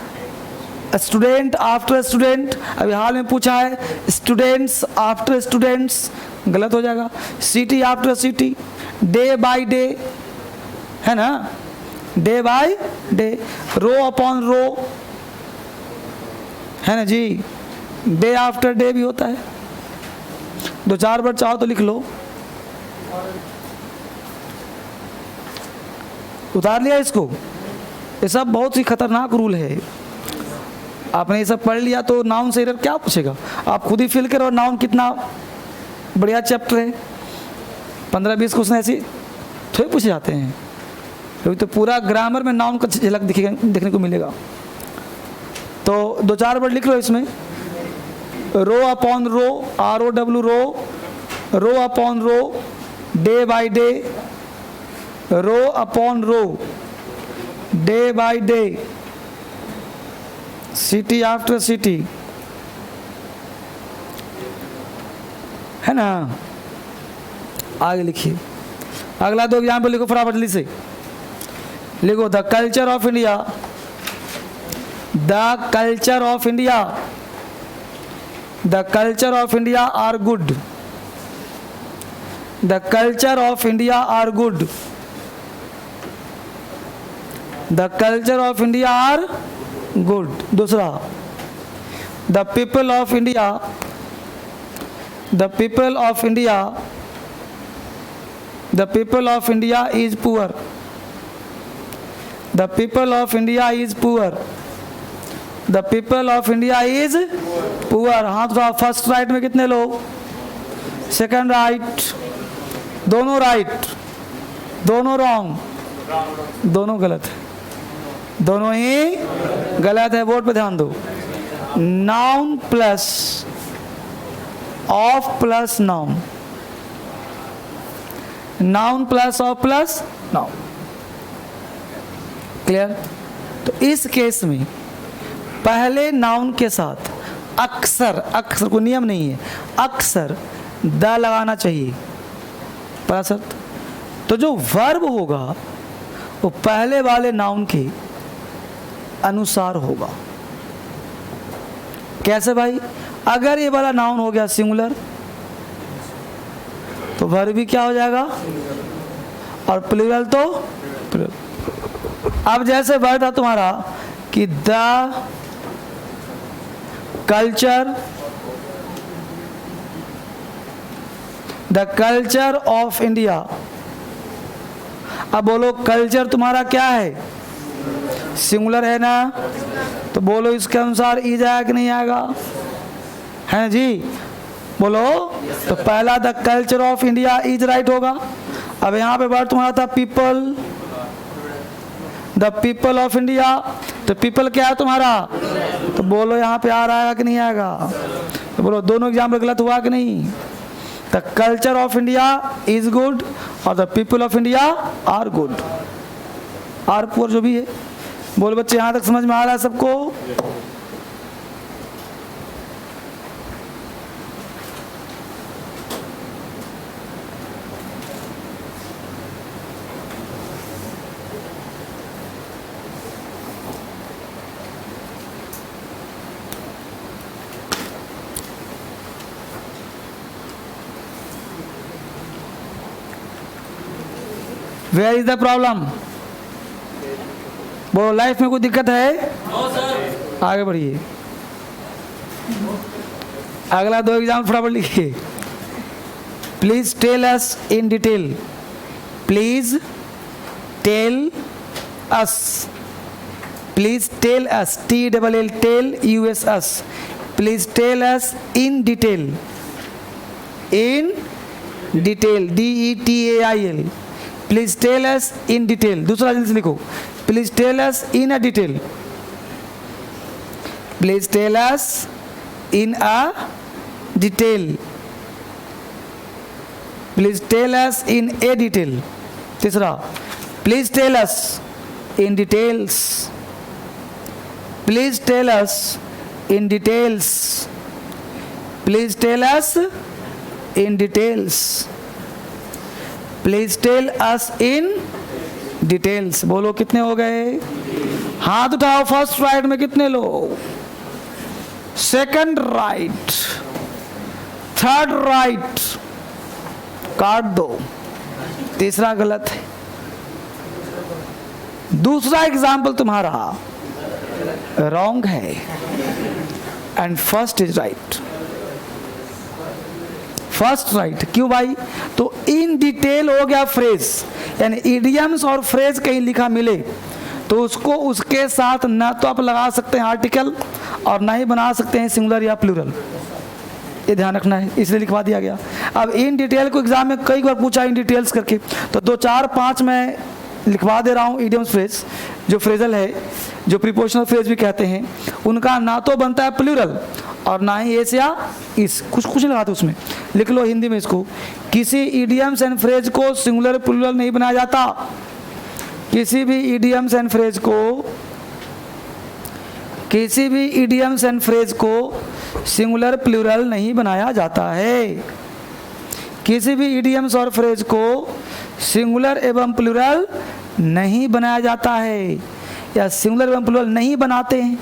स्टूडेंट आफ्टर स्टूडेंट, अभी हाल में पूछा है स्टूडेंट्स आफ्टर स्टूडेंट्स, गलत हो जाएगा। City after city, day by day, है ना, day by day, row upon रो, है ना जी, डे आफ्टर डे भी होता है। दो चार बार चाहो तो लिख लो। उतार लिया इसको? ये सब बहुत ही खतरनाक रूल है। आपने ये सब पढ़ लिया तो नाउन से क्या पूछेगा? आप खुद ही फिल करो नाउन कितना बढ़िया चैप्टर है। 15-20 क्वेश्चन ऐसे थोड़े पूछे जाते हैं, क्योंकि तो पूरा ग्रामर में नाउन का झलक दिखेगा, देखने को मिलेगा। तो दो चार वर्ड लिख लो इसमें। Row upon row, ROW row, row upon row, day by day, row upon row, day by day, city after city, है ना। आगे लिखिए, अगला दो एग्जाम्पल लिखो फटाफट जल्दी से। लिखो the culture of India, the culture of India, the culture of India are good, the culture of India are good, the culture of India are good. दूसरा, the people of India, the people of India, the people of India is poor, the people of India is poor, the people of India is poor. हाँ तो first right में कितने लोग? Second right, दोनों right, दोनों wrong, दोनों गलत है, दोनों ही गलत है। बोर्ड पे ध्यान दो। Noun plus of plus noun, noun plus of plus noun. Clear? तो इस केस में पहले नाउन के साथ अक्सर, अक्सर कोई नियम नहीं है, अक्सर द लगाना चाहिए, पता शर्त। तो जो वर्ब होगा वो पहले वाले नाउन के अनुसार होगा। कैसे भाई? अगर ये वाला नाउन हो गया सिंगुलर तो वर्ब भी क्या हो जाएगा? और प्लूरल तो प्लूरल। अब जैसे वर्ड था तुम्हारा कि the culture, the culture of India. अब बोलो कल्चर तुम्हारा क्या है? सिंगुलर है ना, तो बोलो इसके अनुसार ई जाएगा कि नहीं आएगा? है ना जी, बोलो। तो पहला the culture of India is right होगा। अब यहाँ पे वर्ड तुम्हारा था people, the people of India, तो पीपल क्या है तुम्हारा? तो बोलो यहाँ पे आ रहा है कि नहीं आएगा? तो बोलो दोनों एग्जाम्पल गलत हुआ कि नहीं? The culture of India is good और the people of India are good, are poor जो भी है। बोल बच्चे, यहाँ तक समझ में आ रहा है सबको? Where is the problem? वो लाइफ में कोई दिक्कत है? आगे बढ़िए। अगला दो एग्जाम फटाफट लिखिए। Please tell us in detail please tell us, please tell us, TELL tell US us, please tell us in detail, in detail DETAIL, please tell us in detail. दूसरा जल्दी से लिखो, please tell us in a detail, please tell us in a detail, please tell us in a detail. तीसरा, please tell us in details, please tell us in details, please tell us in details, please tell us in details. बोलो कितने हो गए? हाथ उठाओ। First right में कितने लोग? सेकंड राइट, थर्ड राइट, काट दो। तीसरा गलत है। दूसरा एग्जाम्पल तुम्हारा रॉन्ग है and first is right. First right क्यों भाई? तो इन डिटेल हो गया फ्रेज, यानी इडियम्स और फ्रेज कहीं लिखा मिले तो उसको उसके साथ ना तो आप लगा सकते हैं आर्टिकल और ना ही बना सकते हैं सिंगुलर या प्लूरल। ये ध्यान रखना है, इसलिए लिखवा दिया गया। अब इन डिटेल को एग्जाम में कई बार पूछा इन डिटेल्स करके, तो 2 4 5 मैं लिखवा दे रहा हूँ। इडियम्स फ्रेज जो फ्रेजल है, जो प्रीपोजिशनल फ्रेज भी कहते हैं, उनका ना तो बनता है प्लूरल और ना ही एस या इस, कुछ नहीं लगाते उसमें। लिख लो हिंदी में इसको, किसी इडियम्स एंड फ्रेज को सिंगुलर प्लूरल नहीं बनाया जाता। किसी भी इडियम्स एंड फ्रेज को, किसी भी इडियम्स एंड फ्रेज को सिंगुलर प्लूरल नहीं बनाया जाता है। किसी भी इडियम्स और फ्रेज को सिंगुलर एवं प्लूरल नहीं बनाया जाता है या सिंगुलर एवं प्लूरल नहीं बनाते हैं।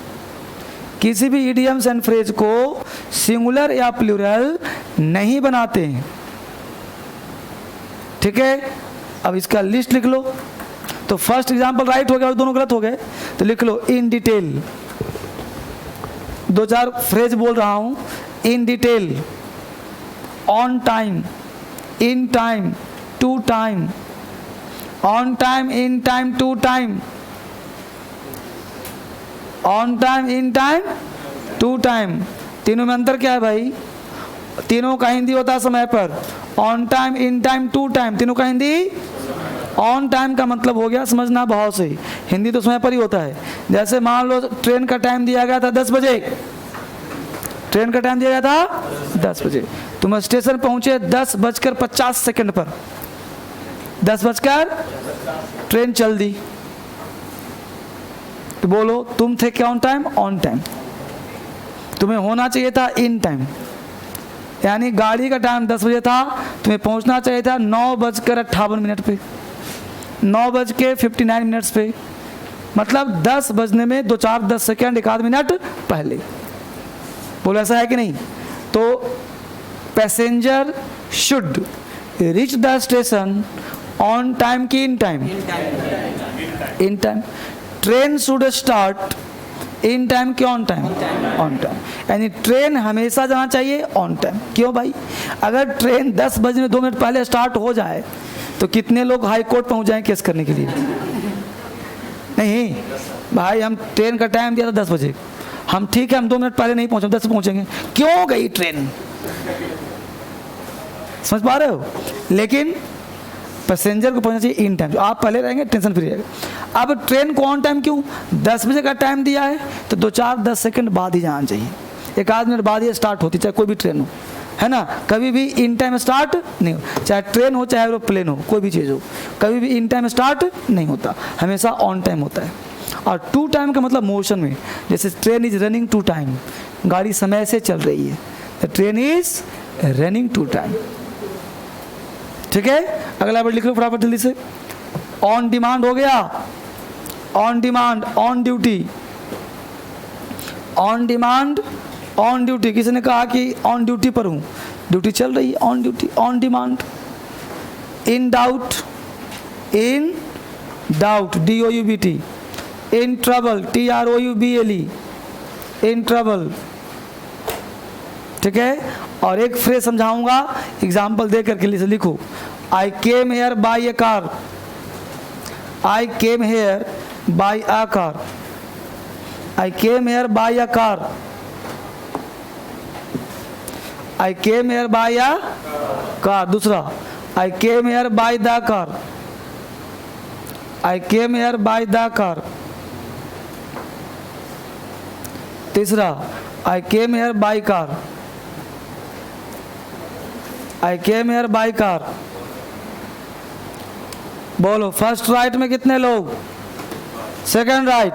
किसी भी इडियम्स एंड फ्रेज को सिंगुलर या प्लूरल नहीं बनाते हैं। ठीक है, अब इसका लिस्ट लिख लो। तो फर्स्ट एग्जांपल राइट हो गया और दोनों गलत हो गए, तो लिख लो इन डिटेल। 2 4 फ्रेज बोल रहा हूं। In detail, on time, in time, to time, on time, in time, to time, on time, in time, to time. तीनों में अंतर क्या है भाई? तीनों का हिंदी होता है समय पर। On time, in time, to time, तीनों का हिंदी। ऑन टाइम का मतलब हो गया समझना भाव से, हिंदी तो समय पर ही होता है। जैसे मान लो ट्रेन का टाइम दिया गया था 10 बजे, ट्रेन का टाइम दिया गया था 10 बजे, तुम स्टेशन पहुंचे 10:50 पर, 10 ट्रेन चल दी, तो बोलो तुम थे क्या ऑन टाइम? On time. तुम्हें होना चाहिए था इन टाइम, यानी गाड़ी का टाइम 10 बजे था, तुम्हें पहुंचना चाहिए था 9:58 पे, 9:59 पे, मतलब 10 बजने में 2 4 10 सेकेंड, 1 आध मिनट पहले। बोलो ऐसा है कि नहीं? तो passenger should reach the station on time की in time? In time. Train should start in time की ऑन टाइम? On time. यानी ट्रेन हमेशा जाना चाहिए ऑन टाइम। क्यों भाई? अगर ट्रेन 10 बजने 2 मिनट पहले स्टार्ट हो जाए तो कितने लोग हाई कोर्ट पहुंच जाएं केस करने के लिए? नहीं भाई, हम ट्रेन का टाइम दिया था 10 बजे, हम ठीक है, हम 2 मिनट पहले नहीं पहुंचे, 10 पहुंचेंगे। क्यों गई ट्रेन? समझ पा रहे हो? लेकिन पैसेंजर को पहुंचना चाहिए इन टाइम। तो आप पहले रहेंगे, टेंशन फ्री रहेगा। अब ट्रेन को ऑन टाइम क्यों? 10 बजे का टाइम दिया है तो 2 4 10 सेकंड बाद ही जाना चाहिए, 1 आध मिनट बाद ही स्टार्ट होती, चाहे कोई भी ट्रेन हो, है ना? कभी भी इन टाइम स्टार्ट नहीं हो, चाहे ट्रेन हो चाहे एरोप्लेन हो, कोई भी चीज़ हो, कभी भी इन टाइम स्टार्ट नहीं होता, हमेशा ऑन टाइम होता है। और टू टाइम का मतलब मोशन में, जैसे train is running to time, गाड़ी समय से चल रही है, the train is running to time. ठीक है, अगला वर्ड लिख लो फटाफट जल्दी से। ऑन डिमांड हो गया, on demand, on duty, on demand, on duty. किसी ने कहा कि ऑन ड्यूटी पर हूँ, ड्यूटी चल रही है, on duty, on demand. In doubt, in doubt, DOUBT। In trouble, TROUBLE, in trouble. ठीक है, और एक फ्रेज समझाऊंगा एग्जाम्पल दे करके लिखो। I came here by a car. I came here by a car. I came here by a car. I came here by a car. दूसरा, I came here by the car. I came here by the car. तीसरा, I came here by car. I came here by car. बोलो, first right में कितने लोग? Second right,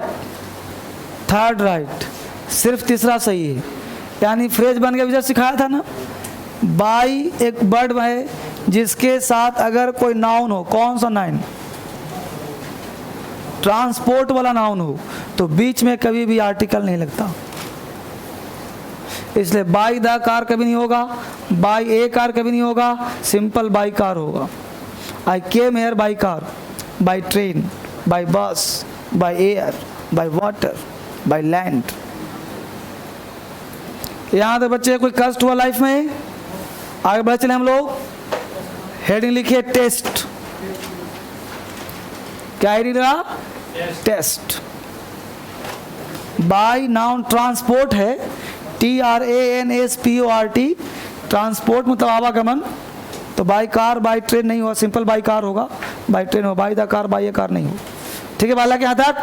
third right, सिर्फ तीसरा सही है। यानी फ्रेज बन के जैसे सिखाया था ना, बाई एक वर्ड है जिसके साथ अगर कोई नाउन हो, कौन सा नाउन? ट्रांसपोर्ट वाला नाउन हो, तो बीच में कभी भी आर्टिकल नहीं लगता। इसलिए बाई द कार कभी नहीं होगा, बाई ए कार कभी नहीं होगा, सिंपल बाई कार होगा। I came here by car, by train, by bus, by air, by water, by land. यहाँ तक बच्चे कोई कष्ट हुआ लाइफ में? आगे बढ़ चले हम लोग। हेडिंग लिखिए टेस्ट। क्या हेडिंग रहा? टेस्ट। बाई नाउन ट्रांसपोर्ट है, TRANSPORT, ट्रांसपोर्ट मतलब आवागमन। तो बाई कार बाई ट्रेन नहीं होगा, सिंपल बाई कार होगा, बाई ट्रेन होगा, by the car by A car नहीं हो। ठीक है बालक, यहाँ तक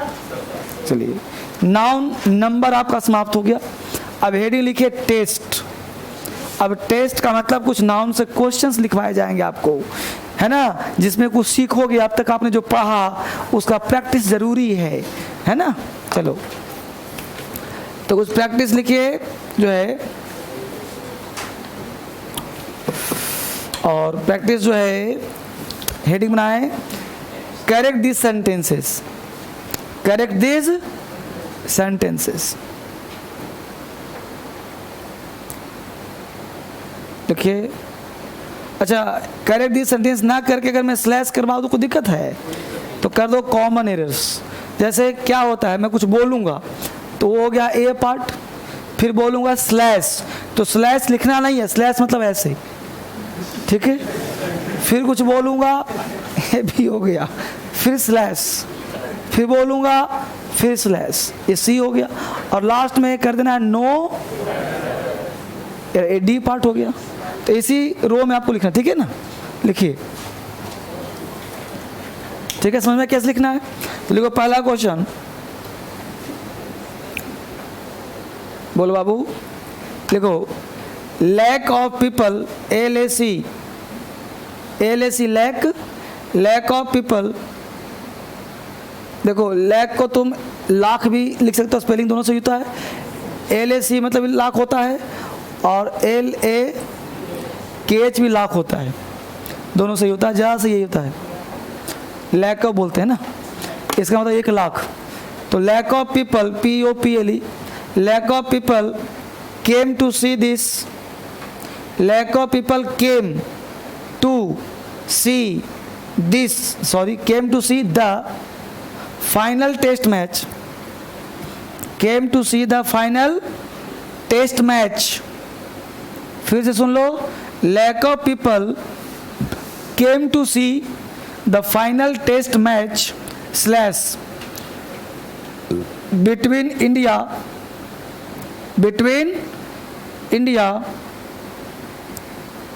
चलिए। नाउन नंबर आपका समाप्त हो गया। अब हेडिंग लिखिए टेस्ट। अब टेस्ट का मतलब कुछ नाउन से क्वेश्चंस लिखवाए जाएंगे आपको, है ना, जिसमें कुछ सीखोगे। अब तक आपने जो पढ़ा उसका प्रैक्टिस जरूरी है ना। चलो तो कुछ प्रैक्टिस लिखिए जो है, और प्रैक्टिस जो है हेडिंग बनाए, correct this sentences, correct this sentences. देखिए, अच्छा करेक्ट दिस सेंटेंस ना करके अगर मैं स्लैश करवा दूँ कोई दिक्कत है? तो कर दो कॉमन एरर्स। जैसे क्या होता है, मैं कुछ बोलूँगा तो वो हो गया ए पार्ट, फिर बोलूँगा स्लैश, तो स्लैश लिखना नहीं है, स्लैश मतलब ऐसे, ठीक है। फिर कुछ बोलूँगा, ये भी हो गया, फिर स्लैश, फिर बोलूँगा, फिर स्लैश, ये सी हो गया। और लास्ट में कर देना है नो, डी पार्ट हो गया। तो इसी रो में आपको लिखना, ठीक है ना। लिखिए, ठीक है, समझ में कैसे लिखना है? तो लिखो पहला क्वेश्चन, बोलो बाबू, लिखो lack of people, LAC, lack of people. देखो लैक को तुम लाख भी लिख सकते हो, स्पेलिंग दोनों से होता है। LAC मतलब लाख होता है, और LAKH भी लाख होता है, दोनों से होता है, जहाँ से यही होता है। लैक ऑफ बोलते हैं ना, इसका मतलब 1 लाख। तो lack of people, POPLE, lack of people came to see this, lack of people came to see this, sorry came to see the final test match, came to see the final test match. फिर से सुन लो, lack of people came to see the final test match slash between India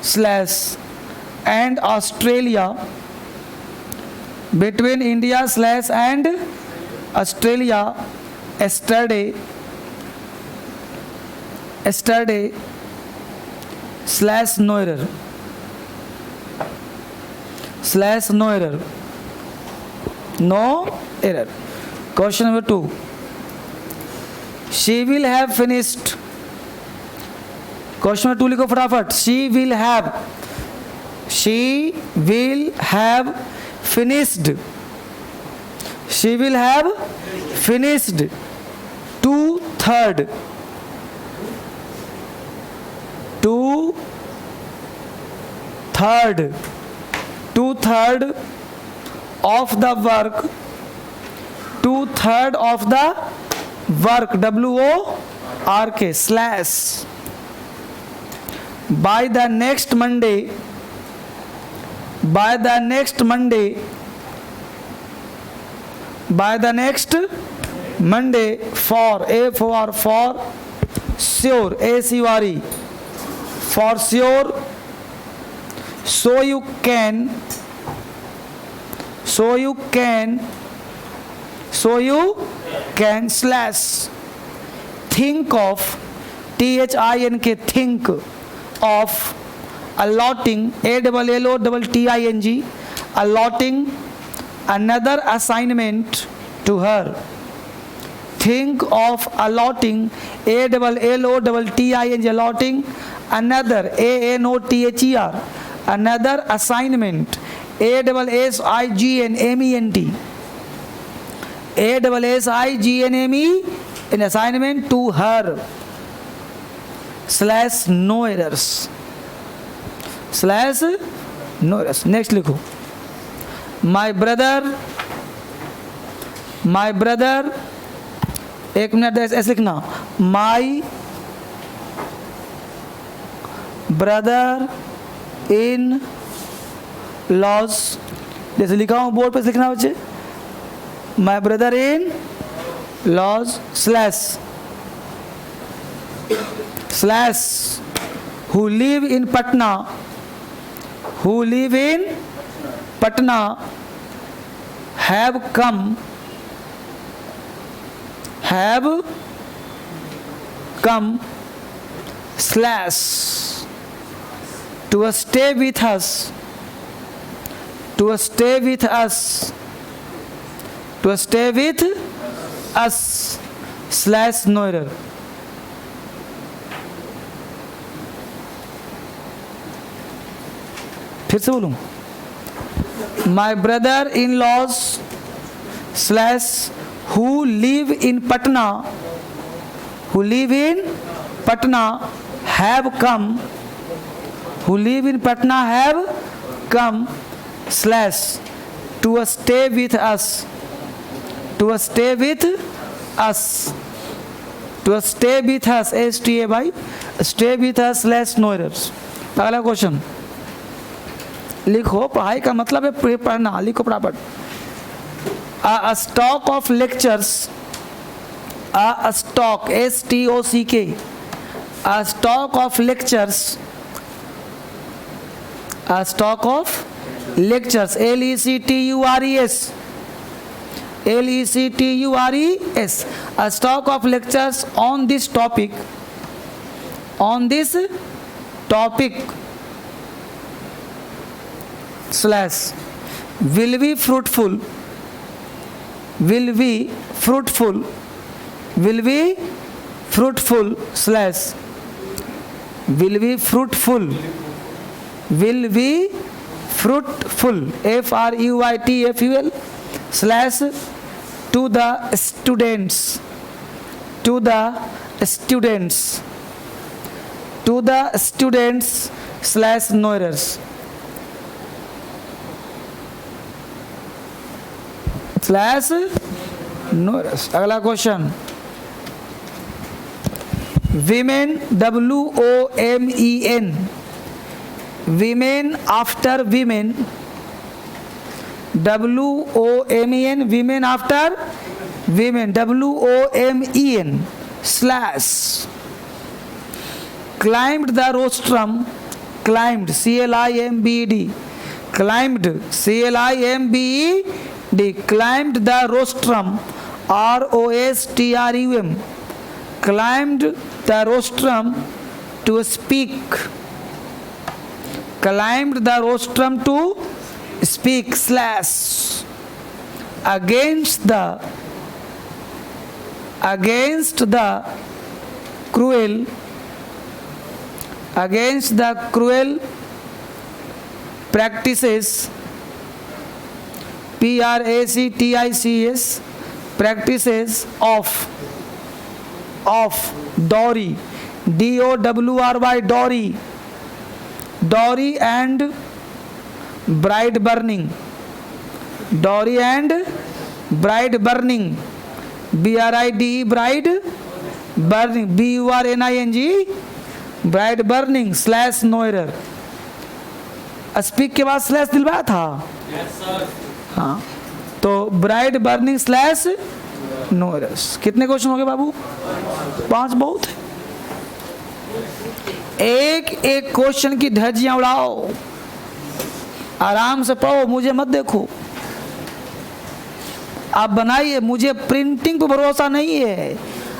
slash and Australia, between India slash and Australia yesterday slash no error, slash no error, no error. Question number 2, she will have finished, question number 2 लिखो फटाफट, she will have finished, she will have finished 2/3 of the work, 2/3 of the work, WORK slash by the next Monday, by the next Monday, by the next Monday, for for sure, ACURE, for sure, so you can slash think of, THINK, think of, allotting, ALLOTTING, allotting another assignment to her. Think of allotting, ALLOTTING, allotting another, ANOTHER, another assignment, ASSIGNMENT, ASSIGNME, an assignment to her, slash no errors, slash no errors. Next लिखो, my brother, एक minute ऐसे लिखना, my brother in laws, जैसे लिखा हूँ board पे लिखना बच्चे, my brother in laws slash who live in Patna, have come slash to stay with us, slash no error. फिर से बोलूं, my brother in laws slash who live in Patna, have come, slash to stay with us, STA by stay with us slash no errors. अगला question लिखो, पढ़ाई का मतलब है पढ़ना, लिखो फटाफट. A stock of lectures, a stock, STOCK, a stock of lectures, LECTURES, a stock of lectures on this topic, slash will be fruitful, slash will be fruitful, FRUITFUL, slash to the students, slash no errors, slash no errors. अगला question, women, WOMEN, women after women, WOMEN, women after women, WOMEN, slash climbed the rostrum, climbed, CLIMBED, climbed, CLIMBED, climbed the rostrum, ROSTRUM, climbed the rostrum to speak, slash against the cruel practices, PRACTICS, practices of dowry, DOWRY, dowry and bride burning, BRIDE, bride burning, BURNING, bride burning, slash no error. Speak के बाद slash दिलवाया था। Yes sir. हाँ, तो bright burning slash no errors. कितने question हो गए बाबू? 5 बहुत है। एक एक क्वेश्चन की धज्जियां उड़ाओ, आराम से पढ़ो, मुझे मत देखो। आप बनाइए, मुझे प्रिंटिंग पे भरोसा नहीं है,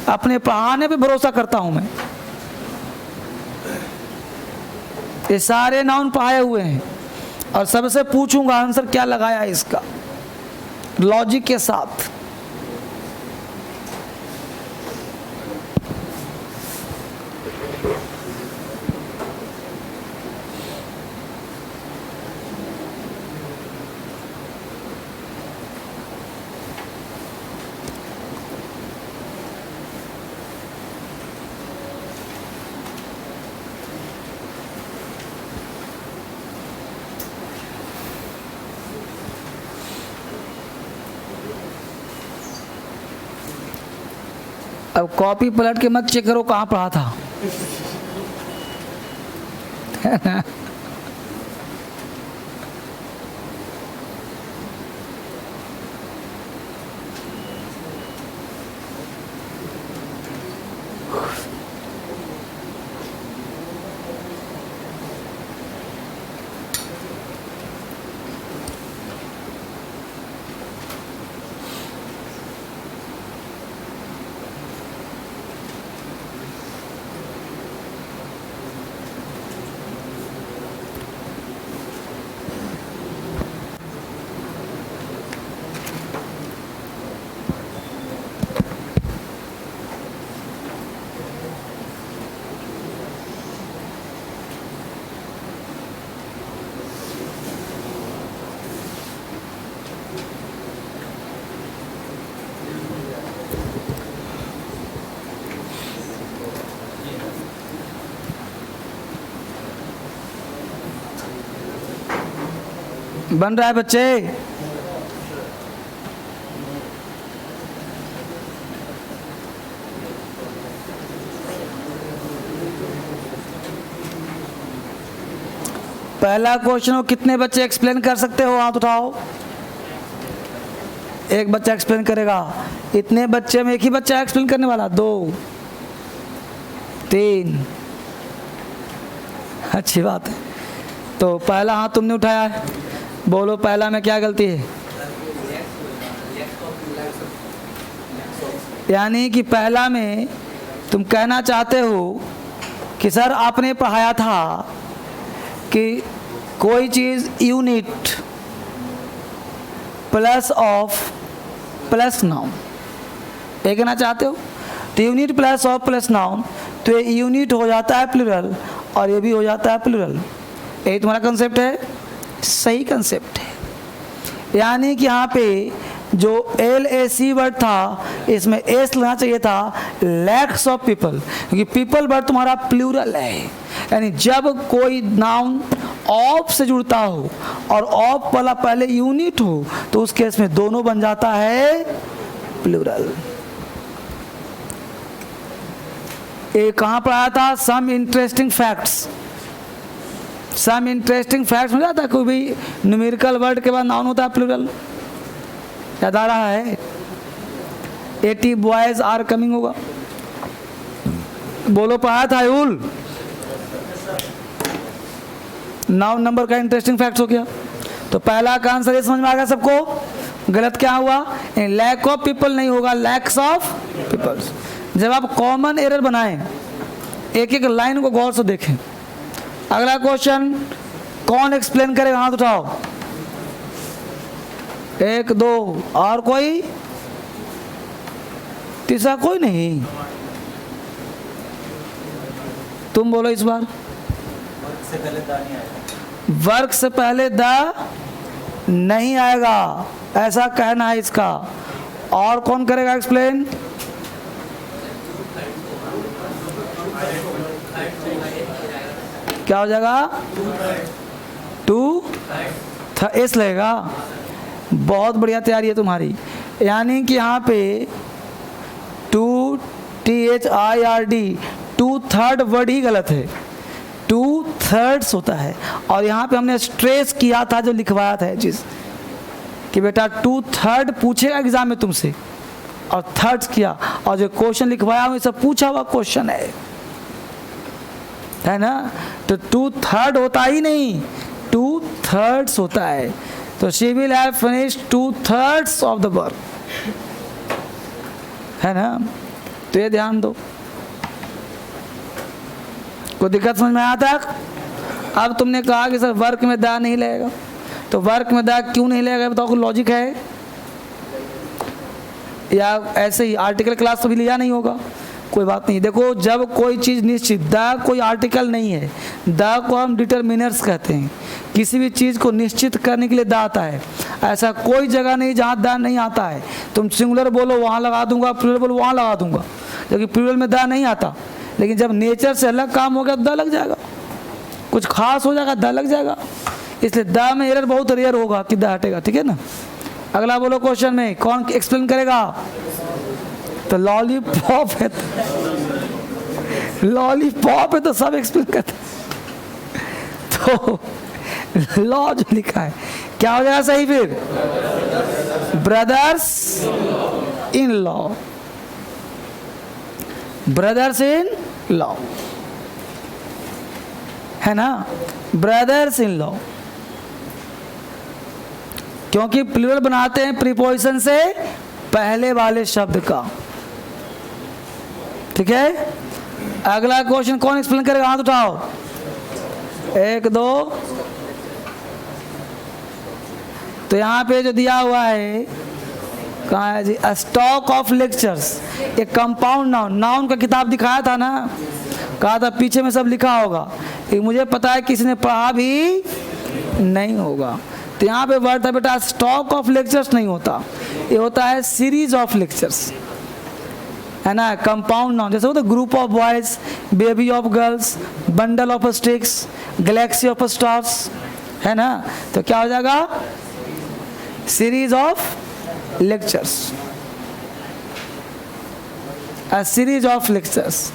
अपने पढ़ाने पे भरोसा करता हूं मैं। ये सारे नाउन पढ़ाए हुए हैं और सबसे पूछूंगा आंसर क्या लगाया है इसका, लॉजिक के साथ। अब कॉपी पलट के मत चेक करो कहाँ पढ़ा था। है ना? बन रहा है बच्चे? पहला क्वेश्चन हो, कितने बच्चे एक्सप्लेन कर सकते हो? हाथ उठाओ। एक बच्चा एक्सप्लेन करेगा। इतने बच्चे में एक ही बच्चा एक्सप्लेन करने वाला? 2 3। अच्छी बात है। तो पहला हाथ तुमने उठाया है, बोलो पहला में क्या गलती है? यानी कि पहला में तुम कहना चाहते हो कि सर आपने पढ़ाया था कि कोई चीज़ unit plus of plus noun, ये कहना चाहते हो? तो unit plus of plus noun, तो ये यूनिट हो जाता है प्लूरल और ये भी हो जाता है प्लूरल। यही तुम्हारा कंसेप्ट है? सही कंसेप्ट है। यानी कि यहाँ पे जो LAC वर्ड था, इसमें एस लगना चाहिए था, लैक्स ऑफ पीपल, क्योंकि पीपल वर्ड तुम्हारा प्लूरल है। यानी जब कोई नाउन ऑफ से जुड़ता हो और ऑफ वाला पहले यूनिट हो तो उस केस में दोनों बन जाता है प्लूरल। ये कहाँ पढ़ाया था? Some interesting facts. Some interesting facts में जाता है कोई भी न्यूमेरिकल वर्ड के बाद नाउन होता है प्लूरल। याद आ रहा है? 80 बॉयज आर कमिंग होगा। बोलो पढ़ाया था यूल? नाउन नंबर का इंटरेस्टिंग फैक्ट्स हो गया। तो पहला का आंसर ये समझ में आ गया सबको? गलत क्या हुआ? लैक ऑफ पीपल नहीं होगा, लैक्स ऑफ पीपल्स। जब आप कॉमन एरर बनाएं, एक एक लाइन को गौर से देखें। अगला क्वेश्चन कौन एक्सप्लेन करेगा? हाथ उठाओ। 1 2 और कोई? तीसरा कोई नहीं? तुम बोलो इस बार। वर्क से पहले द नहीं आएगा, ऐसा कहना है इसका। और कौन करेगा एक्सप्लेन? क्या हो जाएगा? 2 एस लगेगा। बहुत बढ़िया तैयारी है तुम्हारी। यानी कि यहाँ पे 2 THIRD 2/3 वर्ड ही गलत है। 2 थर्ड्स होता है। और यहाँ पे हमने स्ट्रेस किया था, जो लिखवाया था ये चीज़, कि बेटा 2/3 पूछेगा एग्जाम में तुमसे, और थर्ड्स किया, और जो क्वेश्चन लिखवाया हूँ ये सब पूछा हुआ क्वेश्चन है ना। तो 2/3 होता ही नहीं, 2/3 होता है। तो she will have finished 2/3 of the work, है ना। तो ये ध्यान दो। कोई दिक्कत समझ में आया तक? अब तुमने कहा कि सर वर्क में दा नहीं लगेगा, तो वर्क में दा क्यों नहीं लगेगा बताओ, कोई लॉजिक है? या ऐसे ही आर्टिकल क्लास तो भी लिया नहीं होगा, कोई बात नहीं। देखो, जब कोई चीज़ निश्चित, द कोई आर्टिकल नहीं है, द को हम डिटरमिनर्स कहते हैं। किसी भी चीज़ को निश्चित करने के लिए द आता है। ऐसा कोई जगह नहीं जहाँ द नहीं आता है। तुम सिंगुलर बोलो वहाँ लगा दूंगा, प्लूरल बोलो वहाँ लगा दूंगा, क्योंकि प्लूरल में द नहीं आता। लेकिन जब नेचर से अलग काम हो गया तो द लग जाएगा, कुछ खास हो जाएगा द लग जाएगा। इसलिए द में एरर बहुत रेयर होगा कि द हटेगा, ठीक है ना। अगला बोलो क्वेश्चन में कौन एक्सप्लेन करेगा? तो लॉलीपॉप है, लॉलीपॉप है तो सब एक्सप्लेन करते। तो लॉ जो लिखा है क्या हो जाएगा सही फिर? Brothers in law, brothers in law, है ना, ब्रदर्स इन लॉ। क्योंकि प्लूरल बनाते हैं प्रीपोजिशन से पहले वाले शब्द का, ठीक है। अगला क्वेश्चन कौन एक्सप्लेन करेगा? हाथ उठाओ, 1 2। तो यहाँ पे जो दिया हुआ है, कहाँ है जी? स्टॉक ऑफ लेक्चर्स, एक कंपाउंड नाउन, नाउन का किताब दिखाया था ना, कहा था पीछे में सब लिखा होगा। ये मुझे पता है किसी ने पढ़ा भी नहीं होगा। तो यहाँ पे वर्ड था बेटा स्टॉक ऑफ लेक्चर्स नहीं होता, ये होता है सीरीज ऑफ लेक्चर्स, है ना। कंपाउंड नाउन जैसे होता है group of boys, baby of girls, bundle of sticks, Galaxy of stars, है ना। तो क्या हो जाएगा? Series of lectures, a series of lectures.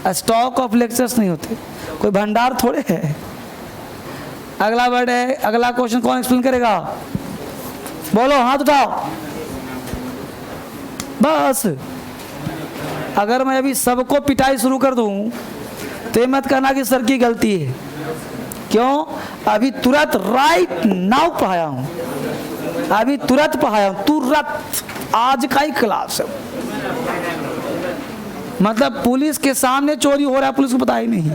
Stock of lectures नहीं होते, कोई भंडार थोड़े है। अगला वर्ड है, अगला क्वेश्चन कौन एक्सप्लेन करेगा? बोलो, हाथ उठाओ। बस अगर मैं अभी सबको पिटाई शुरू कर दूं तो ये मत कहना कि सर की गलती है। क्यों? अभी तुरंत राइट नाउ पढ़ाया हूं, अभी तुरंत पढ़ाया हूं, तुरंत आज का ही क्लास है। मतलब पुलिस के सामने चोरी हो रहा है, पुलिस को पता ही नहीं,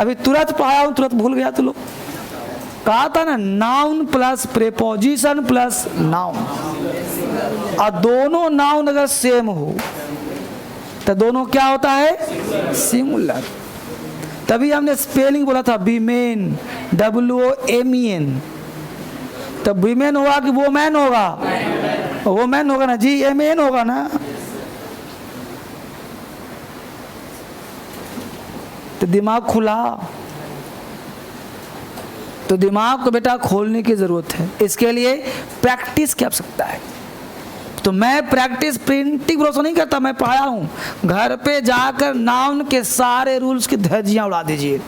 अभी तुरंत पढ़ाया हूं, तुरंत भूल गया। तो लोग कहा था ना, noun plus preposition plus noun, और दोनों नाउन अगर सेम हो तो दोनों क्या होता है? सिंगुलर। तभी हमने स्पेलिंग बोला था वीमेन, WOMEN। तो वीमेन होगा कि वोमैन होगा? वोमैन होगा ना जी, MEN होगा ना। तो दिमाग खुला, तो दिमाग को बेटा खोलने की जरूरत है। इसके लिए प्रैक्टिस की आवश्यकता है। तो मैं प्रैक्टिस प्रिंटिंग भरोसा नहीं करता, मैं पढ़ाया हूँ। घर पे जाकर नाउन के सारे रूल्स की धज्जियां उड़ा दीजिए।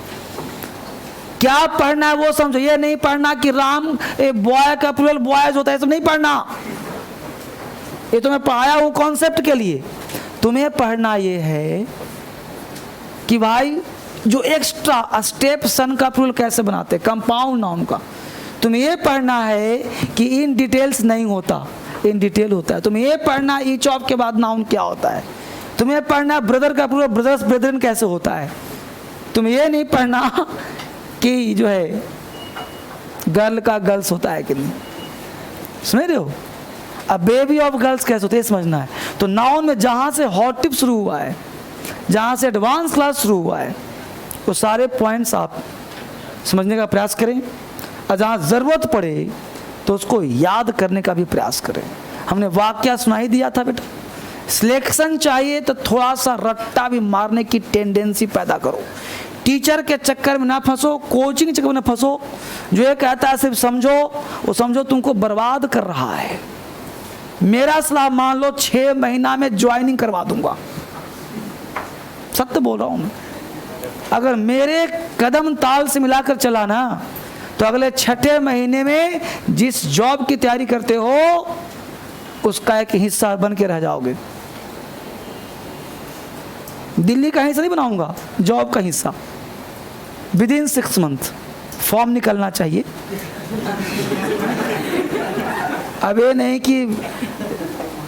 क्या पढ़ना है वो समझो, ये नहीं पढ़ना कि राम बॉय का प्लूरल बॉयज होता है, सब नहीं पढ़ना। ये तो मैं पढ़ाया हूँ कॉन्सेप्ट के लिए। तुम्हें पढ़ना ये है कि भाई जो एक्स्ट्रा स्टेप सन का प्लूरल कैसे बनाते, कंपाउंड नाउन का। तुम्हें ये पढ़ना है कि इन डिटेल्स नहीं होता, इन डिटेल होता है। तुम्हें ये पढ़ना ईच ऑफ के बाद नाउन क्या होता है। तुम्हें पढ़ना ब्रदर का प्लूरल ब्रदर्स ब्रेदरन कैसे होता है। तुम्हें ये नहीं पढ़ना कि जो है गर्ल का गर्ल्स होता है कि नहीं, समझ रहे हो। अब बेबी ऑफ गर्ल्स कैसे होते हैं समझना है। तो नाउन में जहाँ से हॉट टिप शुरू हुआ है, जहाँ से एडवांस क्लास शुरू हुआ है, वो सारे पॉइंट्स आप समझने का प्रयास करें, और जहाँ ज़रूरत पड़े तो उसको याद करने का भी प्रयास करें। हमने वाक्य सुनाई दिया था बेटा, सिलेक्शन चाहिए तो थोड़ा सा रट्टा भी मारने की टेंडेंसी पैदा करो। टीचर के चक्कर में ना फंसो, कोचिंग के चक्कर में ना फंसो। जो ये कहता है सिर्फ समझो, वो समझो तुमको बर्बाद कर रहा है। मेरा सलाह मान लो 6 महीना में ज्वाइनिंग करवा दूंगा, सत्य बोल रहा हूँ मैं। अगर मेरे कदम ताल से मिलाकर चला ना तो अगले 6ठे महीने में जिस जॉब की तैयारी करते हो उसका एक हिस्सा बन के रह जाओगे। दिल्ली का हिस्सा नहीं बनाऊंगा, जॉब का हिस्सा। विद इन 6 मंथ फॉर्म निकलना चाहिए। अब ये नहीं कि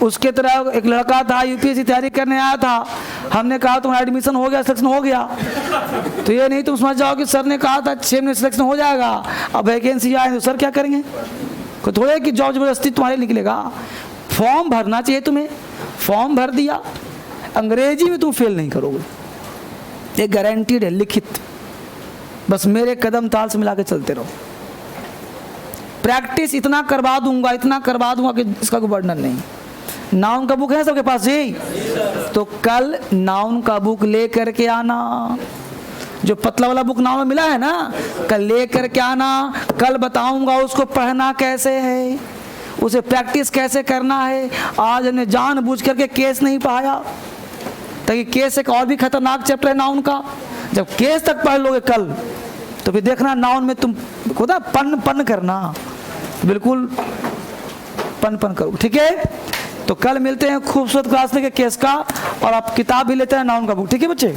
उसके तरह एक लड़का था यूपीएससी तैयारी करने आया था, हमने कहा तुम्हारा एडमिशन हो गया, सिलेक्शन हो गया, तो ये नहीं तुम समझ जाओ कि सर ने कहा था 6 महीने सिलेक्शन हो जाएगा, अब वैकेंसी आए तो सर क्या करेंगे? कोई थोड़े कि जॉब जबरदस्ती तुम्हारे निकलेगा। फॉर्म भरना चाहिए तुम्हें, फॉर्म भर दिया, अंग्रेजी में तुम फेल नहीं करोगे, ये गारंटीड है, लिखित। बस मेरे कदम ताल से मिला के चलते रहो। प्रैक्टिस इतना करवा दूंगा कि इसका कोई वर्णन नहीं। नाउन का बुक है सबके पास जी? तो कल नाउन का बुक ले करके आना, जो पतला वाला बुक नाउन में मिला है ना, कल ले करके आना। कल बताऊंगा उसको पढ़ना कैसे है, उसे प्रैक्टिस कैसे करना है। आज हमने जानबूझ करके केस नहीं पढ़ाया, ताकि केस एक और भी खतरनाक चैप्टर है नाउन का। जब केस तक पढ़ लोगे कल तो फिर देखना नाउन में तुम खुद पन करना, बिल्कुल पन करो, ठीक है? तो कल मिलते हैं खूबसूरत क्लास लेके केस का, और आप किताब भी लेते हैं नाउन का बुक, ठीक है बच्चे?